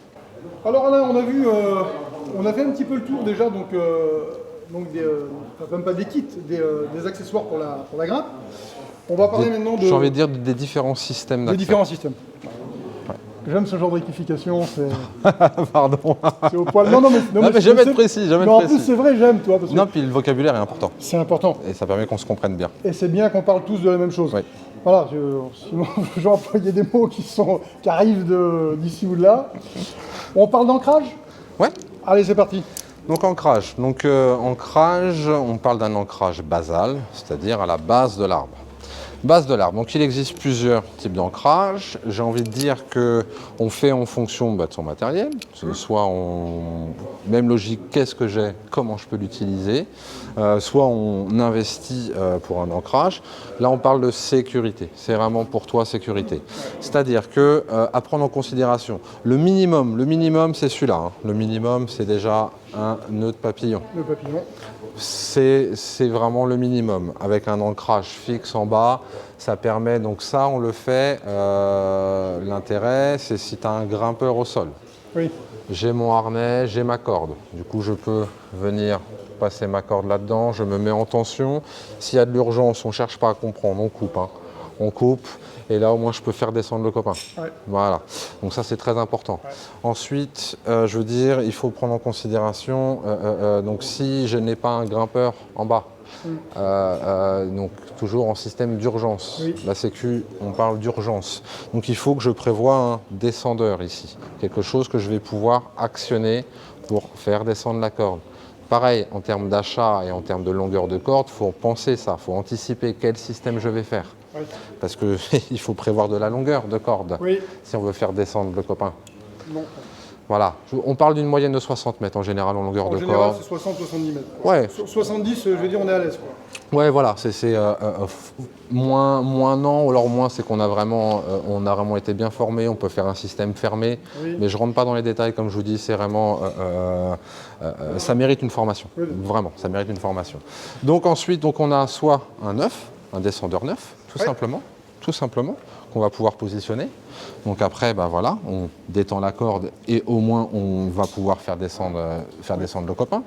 Alors Alain, on a vu, on a fait un petit peu le tour déjà, donc des, enfin, même pas des kits, des accessoires pour la grimpe. On va parler maintenant
J'ai envie de dire des différents systèmes
de
d'accès.
différents systèmes. J'aime ce genre de rectification,
Pardon.
c'est au poil. Non,
mais j'aime être précis, j'aime
Non,
être
en plus
précis.
c'est vrai, j'aime, toi, parce que
Non, puis le vocabulaire est important.
c'est important.
Et ça permet qu'on se comprenne bien.
Et c'est bien qu'on parle tous de la même chose.
Oui.
Voilà, sinon j'ai employé des mots qui arrivent d'ici ou de là. On parle d'ancrage?
Ouais.
Allez, c'est parti.
Donc ancrage. Donc ancrage, on parle d'un ancrage basal, c'est-à-dire à la base de l'arbre. Base de l'arbre. Donc il existe plusieurs types d'ancrage. J'ai envie de dire qu'on fait en fonction de son matériel. Soit même logique, qu'est-ce que j'ai, comment je peux l'utiliser. Soit on investit pour un ancrage. Là on parle de sécurité. C'est vraiment pour toi sécurité. C'est-à-dire que à prendre en considération le minimum c'est celui-là. Hein. Le minimum c'est déjà un nœud de papillon.
Le papillon.
C'est vraiment le minimum. Avec un ancrage fixe en bas, ça permet, donc ça on le fait, l'intérêt c'est si tu as un grimpeur au sol.
Oui.
J'ai mon harnais, j'ai ma corde. Du coup je peux venir passer ma corde là-dedans, je me mets en tension. S'il y a de l'urgence, on ne cherche pas à comprendre, on coupe. Hein. On coupe. Et là, au moins, je peux faire descendre le copain.
Ouais.
Voilà. Donc ça, c'est très important.
Ouais.
Ensuite, je veux dire, il faut prendre en considération, donc si je n'ai pas un grimpeur en bas, donc toujours en système d'urgence.
Oui.
La sécu, on parle d'urgence. Donc il faut que je prévoie un descendeur ici. Quelque chose que je vais pouvoir actionner pour faire descendre la corde. Pareil, en termes d'achat et en termes de longueur de corde, il faut penser ça, il faut anticiper quel système je vais faire.
Oui.
Parce qu'il faut prévoir de la longueur de corde
Oui.
si on veut faire descendre le copain.
Non.
Voilà, on parle d'une moyenne de 60 mètres en général en longueur de
général,
corde.
c'est 60-70 mètres.
Ouais.
Sur 70, je veux dire, on est à l'aise.
Ouais, voilà, c'est moins non, ou alors moins c'est qu'on a vraiment été bien formé, on peut faire un système fermé,
Oui.
mais je rentre pas dans les détails comme je vous dis, c'est vraiment, ça mérite une formation,
Oui.
vraiment, ça mérite une formation. Donc ensuite, donc on a soit un neuf, un descendeur neuf, tout simplement, qu'on va pouvoir positionner. Donc après, ben voilà, on détend la corde et au moins on va pouvoir faire descendre le copain.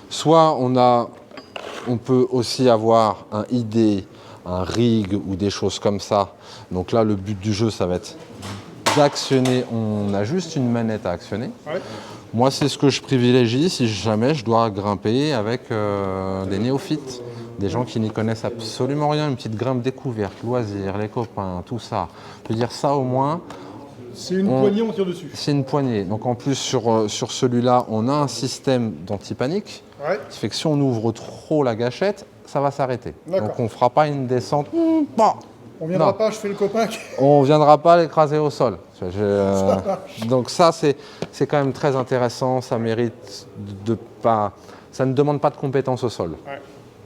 Soit on peut aussi avoir un ID, un rig ou des choses comme ça. Donc là, le but du jeu, ça va être d'actionner. On a juste une manette à actionner.
Ouais.
Moi, c'est ce que je privilégie si jamais je dois grimper avec des néophytes, des gens qui n'y connaissent absolument rien, une petite grimpe découverte, loisirs, les copains, tout ça. Je veux dire, ça au moins.
C'est une poignée, on tire dessus.
C'est une poignée. Donc en plus, sur celui-là, on a un système d'anti-panique.
Ouais.
Ce qui fait que si on ouvre trop la gâchette, ça va s'arrêter.
D'accord.
Donc on ne fera pas une descente.
On viendra
Non.
pas, je fais le copain.
On ne viendra pas l'écraser au sol. Donc ça, c'est quand même très intéressant. Ça mérite ça ne demande pas de compétences au sol.
Ouais.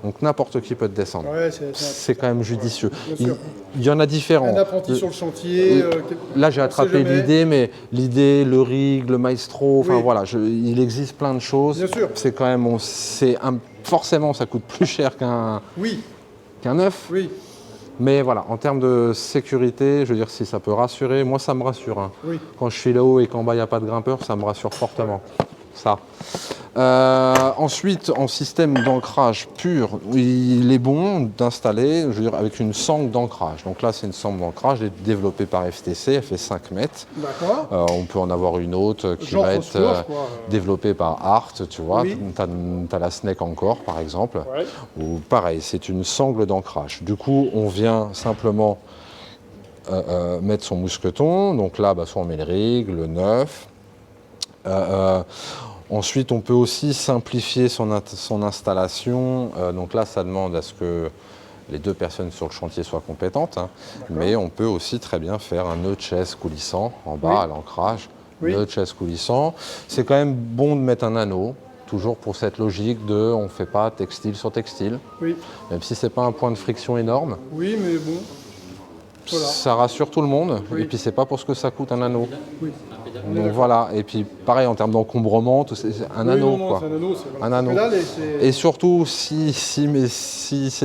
Donc n'importe qui peut te descendre.
Ouais,
C'est quand même judicieux.
Bien sûr.
Il y en a différents.
Un apprenti sur le chantier.
Là, j'ai
on
attrapé
sait jamais.
l'idée, mais l'idée, le rig, le maestro, enfin
Oui.
voilà, il existe plein de choses.
Bien sûr.
C'est quand même, forcément, ça coûte plus cher
Oui,
qu'un neuf.
oui,
Mais voilà, en termes de sécurité, je veux dire, si ça peut rassurer, moi ça me rassure. Hein.
oui.
Quand je suis là-haut et qu'en bas il n'y a pas de grimpeur, ça me rassure fortement. Ça. Ensuite, en système d'ancrage pur, il est bon d'installer, je veux dire, avec une sangle d'ancrage. Donc là, c'est une sangle d'ancrage développée par FTC, elle fait 5 mètres.
D'accord.
On peut en avoir une autre qui
Genre
va être
Phosphore, quoi.
développée par Art, tu vois.
Oui.
Tu as la Snake encore, par exemple.
Ouais.
Ou pareil, c'est une sangle d'ancrage. Du coup, on vient simplement mettre son mousqueton. Donc là, bah, soit on met le rig, le neuf. Ensuite, on peut aussi simplifier son installation. Donc là, ça demande à ce que les deux personnes sur le chantier soient compétentes. Hein. Mais on peut aussi très bien faire un nœud de chaise coulissant en bas
Oui.
à l'ancrage.
Oui.
Nœud de chaise coulissant. C'est quand même bon de mettre un anneau, toujours pour cette logique de on ne fait pas textile sur textile.
Oui,
Même si ce n'est pas un point de friction énorme,
oui, mais bon. Voilà.
ça rassure tout le monde.
Oui.
Et puis, c'est pas pour ce que ça coûte un anneau.
Oui.
Donc voilà, et puis pareil en termes d'encombrement, c'est un
Oui,
anneau
non,
quoi.
c'est un anneau, c'est voilà.
Un anneau.
Pédale et c'est-
Et surtout, si ces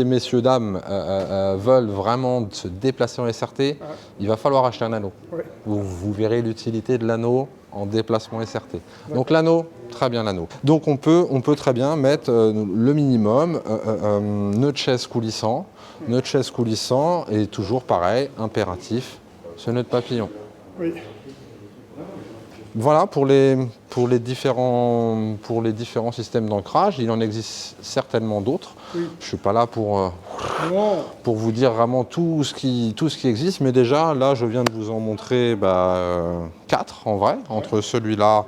messieurs dames veulent vraiment se déplacer en SRT, il va falloir acheter un anneau.
Ouais.
Vous verrez l'utilité de l'anneau en déplacement SRT. Donc l'anneau, très bien l'anneau. Donc on peut très bien mettre le minimum, nœud de chaise coulissant, et toujours pareil, impératif, ce nœud de papillon.
Oui.
Voilà pour les différents systèmes d'ancrage. Il en existe certainement d'autres.
Oui.
Je ne suis pas là
Non.
pour vous dire vraiment tout ce qui existe, mais déjà là je viens de vous en montrer 4 en vrai, entre celui-là,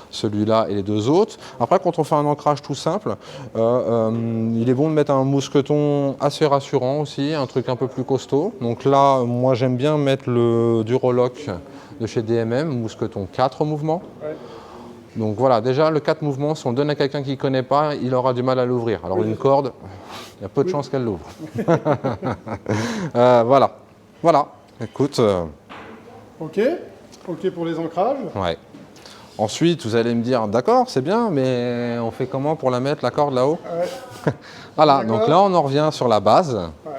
celui-là et les deux autres. Après, quand on fait un ancrage tout simple, il est bon de mettre un mousqueton assez rassurant aussi, un truc un peu plus costaud. Donc là, moi j'aime bien mettre le Durolock de chez DMM, mousqueton 4 mouvements.
Ouais.
Donc voilà, déjà le 4 mouvements, si on donne à quelqu'un qui ne connaît pas, il aura du mal à l'ouvrir. Alors une corde, il y a peu de chances qu'elle l'ouvre. Voilà. Voilà. Écoute.
Ok. Ok pour les ancrages.
Ouais. Ensuite, vous allez me dire, d'accord, c'est bien, mais on fait comment pour la mettre, la corde là-haut?
Ouais.
Voilà, donc là on en revient sur la base.
Ouais.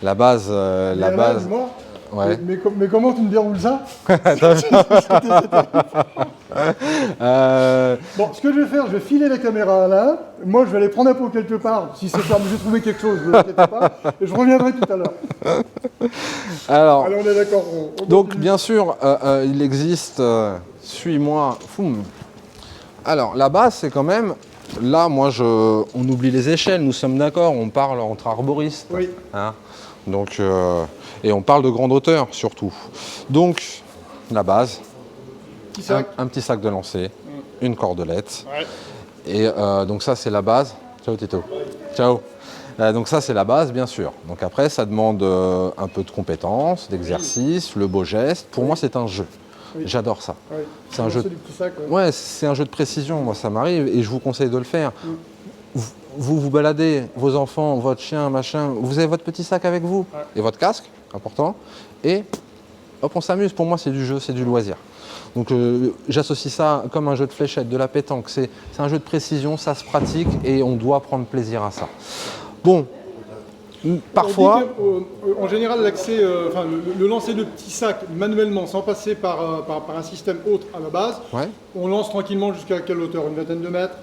La base,
Mais là, dis-moi,
Ouais.
mais comment tu me déroules ça? Bon, ce que je vais faire, je vais filer la caméra là. Moi, je vais aller prendre un pot quelque part. Si c'est fermé, j'ai trouvé quelque chose, ne vous inquiétez pas. Et je reviendrai tout à l'heure.
Alors,
Allez, on est d'accord. On
donc
continue.
bien sûr, il existe, suis-moi, foum. Alors, la base, c'est quand même, là, on oublie les échelles, nous sommes d'accord, on parle entre arboristes.
Oui.
Hein. Donc, et on parle de grande hauteur, surtout. Donc, la base,
Petit sac.
un petit sac de lancer, une cordelette.
Ouais.
Et donc ça, c'est la base. Ciao, Tito. Ciao. Donc ça, c'est la base, bien sûr. Donc après, ça demande un peu de compétences, d'exercice, le beau geste. Pour moi, c'est un jeu.
Oui.
J'adore ça.
Ouais.
C'est un jeu.
Du petit sac, ouais.
Ouais, c'est un jeu de précision. Moi, ça m'arrive et je vous conseille de le faire. Vous baladez, vos enfants, votre chien, machin. Vous avez votre petit sac avec vous et votre casque, important. Et hop, on s'amuse. Pour moi, c'est du jeu, c'est du loisir. Donc j'associe ça comme un jeu de fléchettes, de la pétanque. C'est un jeu de précision, ça se pratique et on doit prendre plaisir à ça. Bon, parfois...
On dit que, en général, l'accès, enfin, le lancer de petits sacs manuellement, sans passer par un système autre à la base,
Ouais.
on lance tranquillement jusqu'à quelle hauteur? Une vingtaine de mètres?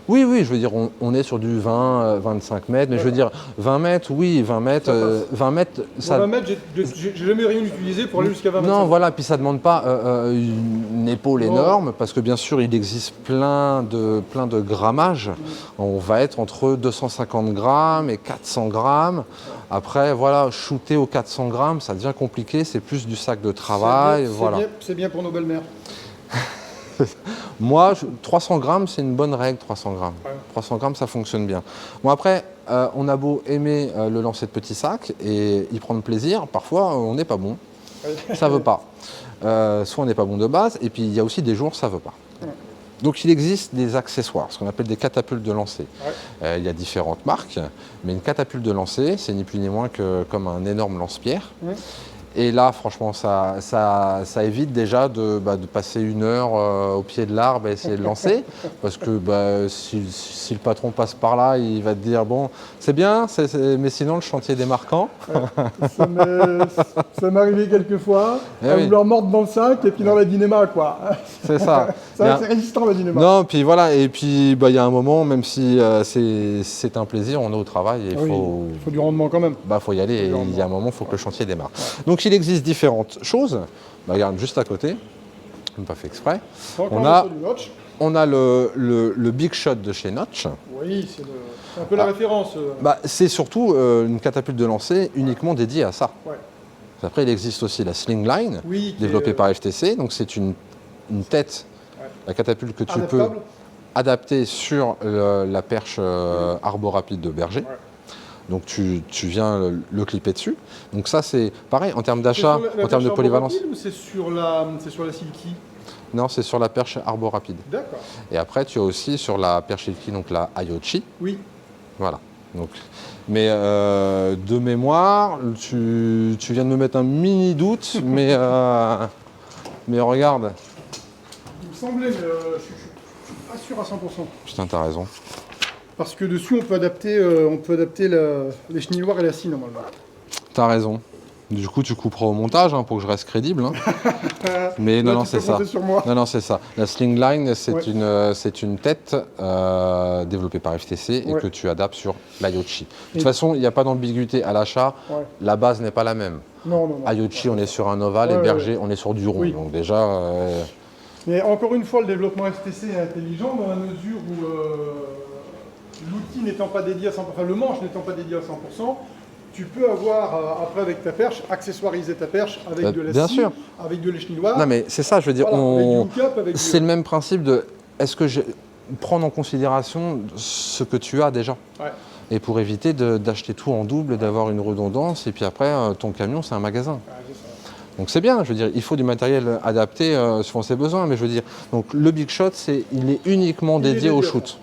Oui, je veux dire, on est sur du 20, 25 mètres, mais je veux dire, 20 mètres, oui, 20 mètres,
Ça passe.
20 mètres,
Ça... 20 mètres, j'ai jamais rien utilisé pour aller jusqu'à 20 mètres.
Non, voilà, puis ça ne demande pas une épaule
Non.
énorme, parce que bien sûr, il existe plein de grammages. On va être entre 250 grammes et 400 grammes. Après, voilà, shooter aux 400 grammes, ça devient compliqué, c'est plus du sac de travail, voilà.
C'est bien pour nos belles-mères.
Moi, 300 grammes, c'est une bonne règle, 300 grammes.
Ouais.
300 grammes, ça fonctionne bien. Bon, après, on a beau aimer le lancer de petits sacs et y prendre plaisir, parfois, on n'est pas bon. Ça ne veut pas. Soit on n'est pas bon de base, et puis il y a aussi des jours, ça ne veut pas.
Ouais.
Donc, il existe des accessoires, ce qu'on appelle des catapultes de lancer.
Ouais.
Il y a différentes marques, mais une catapulte de lancer, c'est ni plus ni moins que comme un énorme lance-pierre.
Ouais.
Et là, franchement, ça évite déjà de passer une heure au pied de l'arbre et essayer de lancer. Parce que si le patron passe par là, il va te dire, bon, c'est bien, mais sinon le chantier démarre quand?
Ça m'est arrivé quelques fois,
Eh
à
oui.
vouloir mordre dans le sac et puis dans la dynéma, quoi.
C'est ça.
Ça, c'est résistant, la dynéma.
Non, puis voilà, et puis il y a un moment, même si c'est un plaisir, on est au travail et
Ah oui, il faut du rendement quand même.
faut y aller, et il y a un moment, il faut que le chantier démarre. Donc il existe différentes choses. Regarde, juste à côté, je n'ai pas fait exprès.
Encore
On a-
le du notch.
On a le Big Shot de chez Notch.
Oui, c'est un peu la référence.
C'est surtout une catapulte de lancer uniquement dédiée à ça.
Ouais.
Après, il existe aussi la Slingline,
Oui, qui
développée
est,
par FTC. Donc c'est une tête,
Ouais.
la catapulte que tu peux
adaptable.
adapter sur la perche arborapide de Berger.
Ouais.
Donc tu viens le clipper dessus. Donc ça c'est pareil en termes d'achat,
C'est sur la
en termes de
perche
polyvalence.
arborapide ou c'est sur la Silky?
Non, c'est sur la perche arborapide.
D'accord.
Et après tu as aussi sur la perche Silky, donc la Ayochi.
Oui.
Voilà. Donc, mais de mémoire, tu viens de me mettre un mini doute, mais regarde.
Il me semblait, mais je suis pas sûr à 100%.
Putain, t'as raison.
Parce que dessus, on peut adapter les chenilloirs et la scie, normalement.
T'as raison. Du coup, tu couperas au montage pour que je reste crédible. Hein. Mais non,
Là,
non,
tu
c'est
peux
ça.
compter sur moi.
Non, c'est ça. La Slingline, c'est
Ouais.
une tête développée par FTC et
Ouais.
que tu adaptes sur l'Ayochi. De toute
Et-
façon, il n'y a pas d'ambiguïté à l'achat.
Ouais.
La base n'est pas la même.
Non, non, non.
Ayochi, on est sur un ovale
Ouais,
et
ouais,
Berger, on est sur du rond.
Oui.
Donc déjà,
Mais encore une fois, le développement FTC est intelligent dans la mesure où l'outil n'étant pas dédié à 100%, enfin le manche n'étant pas dédié à 100%, tu peux avoir, après avec ta perche, accessoiriser ta perche avec de la
bien
scie,
sûr.
avec de l'échenilloir.
non mais c'est ça, je veux dire,
Voilà, avec du hook-up, avec
c'est le même principe de est-ce que prendre en considération ce que tu as déjà?
Ouais.
Et pour éviter d'acheter tout en double et d'avoir une redondance, et puis après, ton camion, c'est un magasin.
Ouais, c'est ça.
Donc c'est bien, je veux dire, il faut du matériel adapté selon ses besoins, mais je veux dire, donc le Big Shot, il est uniquement dédié au shoot.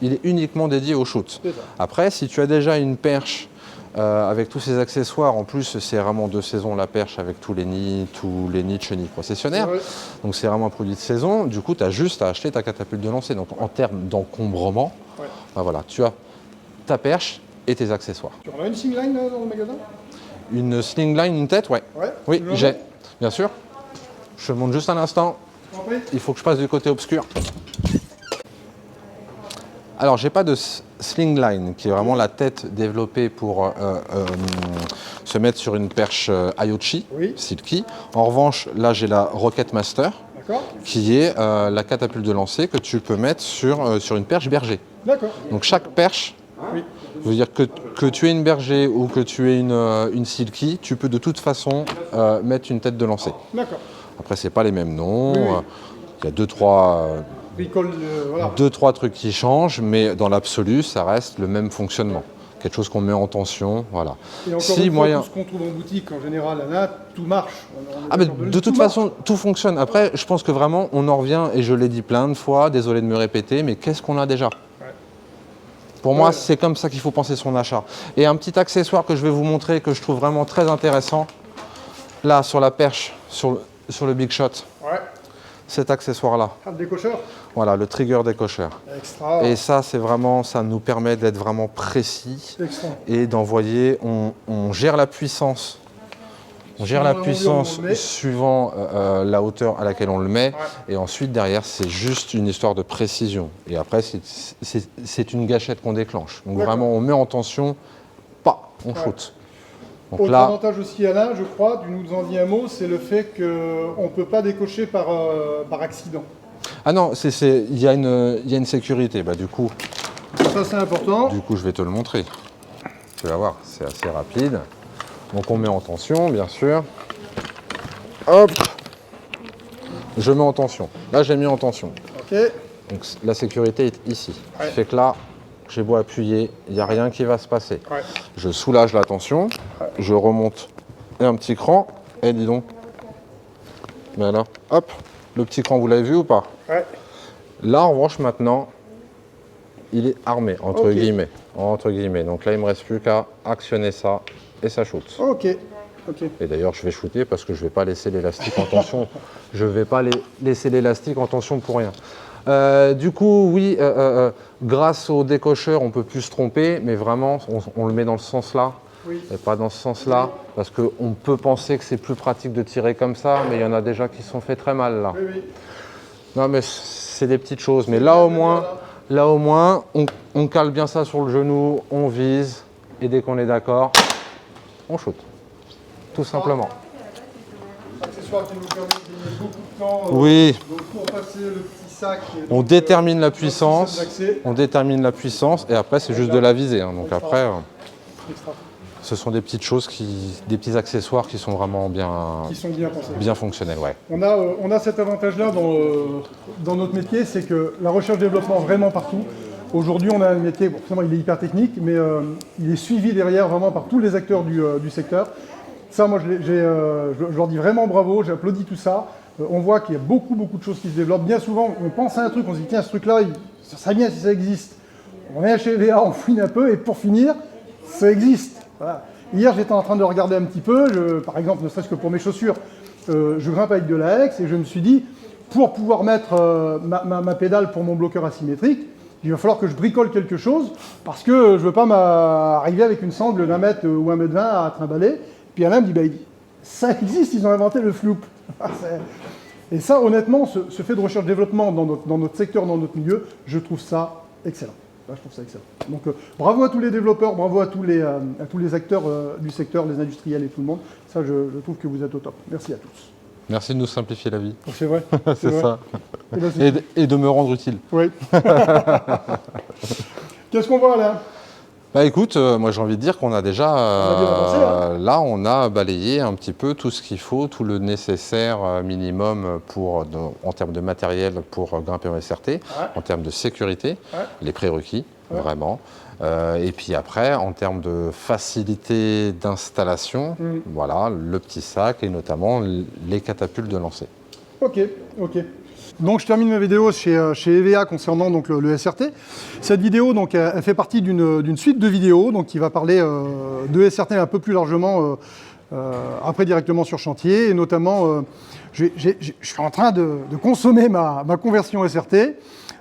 Il est uniquement dédié au shoot.
C'est ça.
Après, si tu as déjà une perche avec tous ces accessoires, en plus c'est vraiment de saison la perche avec tous les nids de chenilles processionnaires,
Ouais.
donc c'est vraiment un produit de saison, du coup tu as juste à acheter ta catapulte de lancer. Donc en termes d'encombrement,
Ouais.
ben voilà, tu as ta perche et tes accessoires.
Tu en as une singline là, dans le magasin?
Une slingline, une tête, ouais.
Ouais.
Oui,
Tu veux
j'ai,
un
bien sûr. Je te montre juste un instant.
Je t'en prie.
Il faut que je passe du côté obscur. Alors, j'ai pas de slingline, qui est vraiment la tête développée pour se mettre sur une perche Ayochi,
Oui.
Silky. En revanche, là, j'ai la Rocket Master,
D'accord.
qui est la catapulte de lancer que tu peux mettre sur une perche berger.
D'accord.
Donc, chaque perche,
Oui.
je veux dire que tu aies une berger ou que tu aies une Silky, tu peux de toute façon mettre une tête de lancer.
D'accord.
Après, c'est pas les mêmes noms.
Oui, oui.
Il y a deux, trois
Voilà.
trucs qui changent, mais dans l'absolu, ça reste le même fonctionnement. Quelque chose qu'on met en tension, voilà.
Et encore
Si
une fois,
moyen-
tout ce qu'on trouve en boutique, en général, là, tout marche. On est
Ah mais
d'accord
de toute
tout marche.
façon, tout fonctionne. Après, je pense que vraiment, on en revient, et je l'ai dit plein de fois, désolé de me répéter, mais qu'est-ce qu'on a déjà? Pour moi,
Ouais.
c'est comme ça qu'il faut penser son achat. Et un petit accessoire que je vais vous montrer, que je trouve vraiment très intéressant, là, sur la perche, sur le Big Shot,
Ouais.
cet accessoire-là.
Ah, le décocheur.
Voilà, le trigger décocheur.
Extra.
Et ça, c'est vraiment, ça nous permet d'être vraiment précis
Extra.
et d'envoyer, on gère la puissance. On gère la
Suivant l'environnement
puissance
où on le met.
suivant la hauteur à laquelle on le met.
Ouais.
Et ensuite, derrière, c'est juste une histoire de précision. Et après, c'est une gâchette qu'on déclenche. Donc
D'accord.
vraiment, on met en tension, pas, on shoot. Donc
Autre
là,
avantage aussi, Alain, je crois, tu nous en dis un mot, c'est le fait qu'on ne peut pas décocher par accident.
ah non, il y a une sécurité. Bah, du coup,
Ça, c'est important.
je vais te le montrer. Tu vas voir, c'est assez rapide. Donc on met en tension, bien sûr. Hop! Je mets en tension. Là, j'ai mis en tension.
Ok.
Donc la sécurité est ici.
Ouais.
Ce qui fait que là, j'ai beau appuyer, il n'y a rien qui va se passer.
Ouais.
Je soulage la tension, je remonte un petit cran, et dis donc. Voilà. Hop! Le petit cran, vous l'avez vu ou pas?
Ouais.
Là, en revanche, maintenant, il est armé, entre
Ok.
guillemets. Entre guillemets. Donc là, il ne me reste plus qu'à actionner ça et ça shoot.
Ok. Ok.
Et d'ailleurs, je vais shooter parce que je ne vais pas laisser l'élastique en tension. Je ne vais pas laisser l'élastique en tension pour rien. Du coup, oui, grâce au décocheur, on ne peut plus se tromper, mais vraiment, on le met dans le sens là.
Oui.
Et pas dans ce sens-là, parce qu'on peut penser que c'est plus pratique de tirer comme ça, mais il y en a déjà qui se sont fait très mal là.
Oui, oui.
Non, mais c'est des petites choses. Mais là au moins, on cale bien ça sur le genou, on vise, et dès qu'on est d'accord, on shoot. Tout simplement.
Accessoire qui nous permet de gagner beaucoup de temps.
Oui.
Donc pour passer le petit sac.
On détermine la puissance,
D'accès.
on détermine la puissance, et après c'est juste de la visée. Hein. Donc après,
Extra.
ce sont des petites choses, des petits accessoires qui sont vraiment
Qui sont bien pensés.
bien fonctionnels. Ouais.
On a cet avantage-là dans notre métier, c'est que la recherche-développement vraiment partout. Aujourd'hui, on a un métier, bon, forcément, il est hyper technique, mais il est suivi derrière vraiment par tous les acteurs du secteur. Ça, moi, je leur dis vraiment bravo, j'applaudis tout ça. On voit qu'il y a beaucoup de choses qui se développent. Bien souvent, on pense à un truc, on se dit, tiens, ce truc-là, ça serait bien si ça existe. On vient chez EVA, on fouine un peu, et pour finir, ça existe. Voilà. Hier, j'étais en train de regarder un petit peu, par exemple, ne serait-ce que pour mes chaussures, je grimpe avec de la hex et je me suis dit, pour pouvoir mettre ma pédale pour mon bloqueur asymétrique, il va falloir que je bricole quelque chose parce que je ne veux pas arriver avec une sangle d'1 mètre ou 1 mètre 20 à trimballer. Puis Alain me dit, bah, ça existe, ils ont inventé le floop. Et ça, honnêtement, ce fait de recherche-développement dans notre secteur, dans notre milieu, je trouve ça excellent. Là, je trouve ça excellent. Donc, bravo à tous les développeurs, bravo à tous les acteurs du secteur, les industriels et tout le monde. Ça, je trouve que vous êtes au top. Merci à tous.
Merci de nous simplifier la vie.
C'est vrai.
C'est
vrai.
ça.
Et là,
Et de me rendre utile.
oui. Qu'est-ce qu'on voit là?
Bah écoute, moi j'ai envie de dire qu'on a déjà,
a bien avancé, hein.
là on a balayé un petit peu tout ce qu'il faut, tout le nécessaire minimum en termes de matériel pour grimper en SRT, en termes de sécurité, les prérequis, vraiment. Et puis après, en termes de facilité d'installation, voilà, le petit sac et notamment les catapultes de lancer.
Ok, ok. Donc je termine ma vidéo chez EVA concernant donc, le SRT. Cette vidéo donc, elle fait partie d'une suite de vidéos donc, qui va parler de SRT un peu plus largement après directement sur chantier. Et notamment, je suis en train de consommer ma conversion SRT.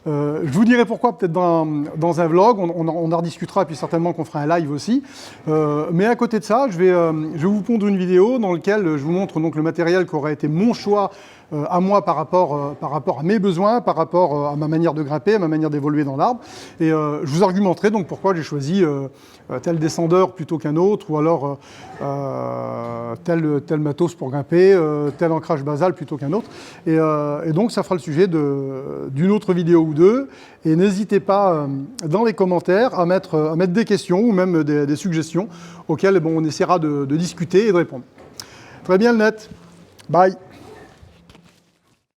Je vous dirai pourquoi peut-être dans un vlog, on en rediscutera et puis certainement qu'on fera un live aussi. Mais à côté de ça, je vais vous pondre une vidéo dans laquelle je vous montre donc, le matériel qui aurait été mon choix à moi par rapport à mes besoins, par rapport à ma manière de grimper, à ma manière d'évoluer dans l'arbre. Et je vous argumenterai donc pourquoi j'ai choisi tel descendeur plutôt qu'un autre, ou alors tel matos pour grimper, tel ancrage basal plutôt qu'un autre. Et donc ça fera le sujet d'une autre vidéo ou deux. Et n'hésitez pas dans les commentaires à mettre des questions ou même des suggestions auxquelles on essaiera de discuter et de répondre. Très bien le net. Bye.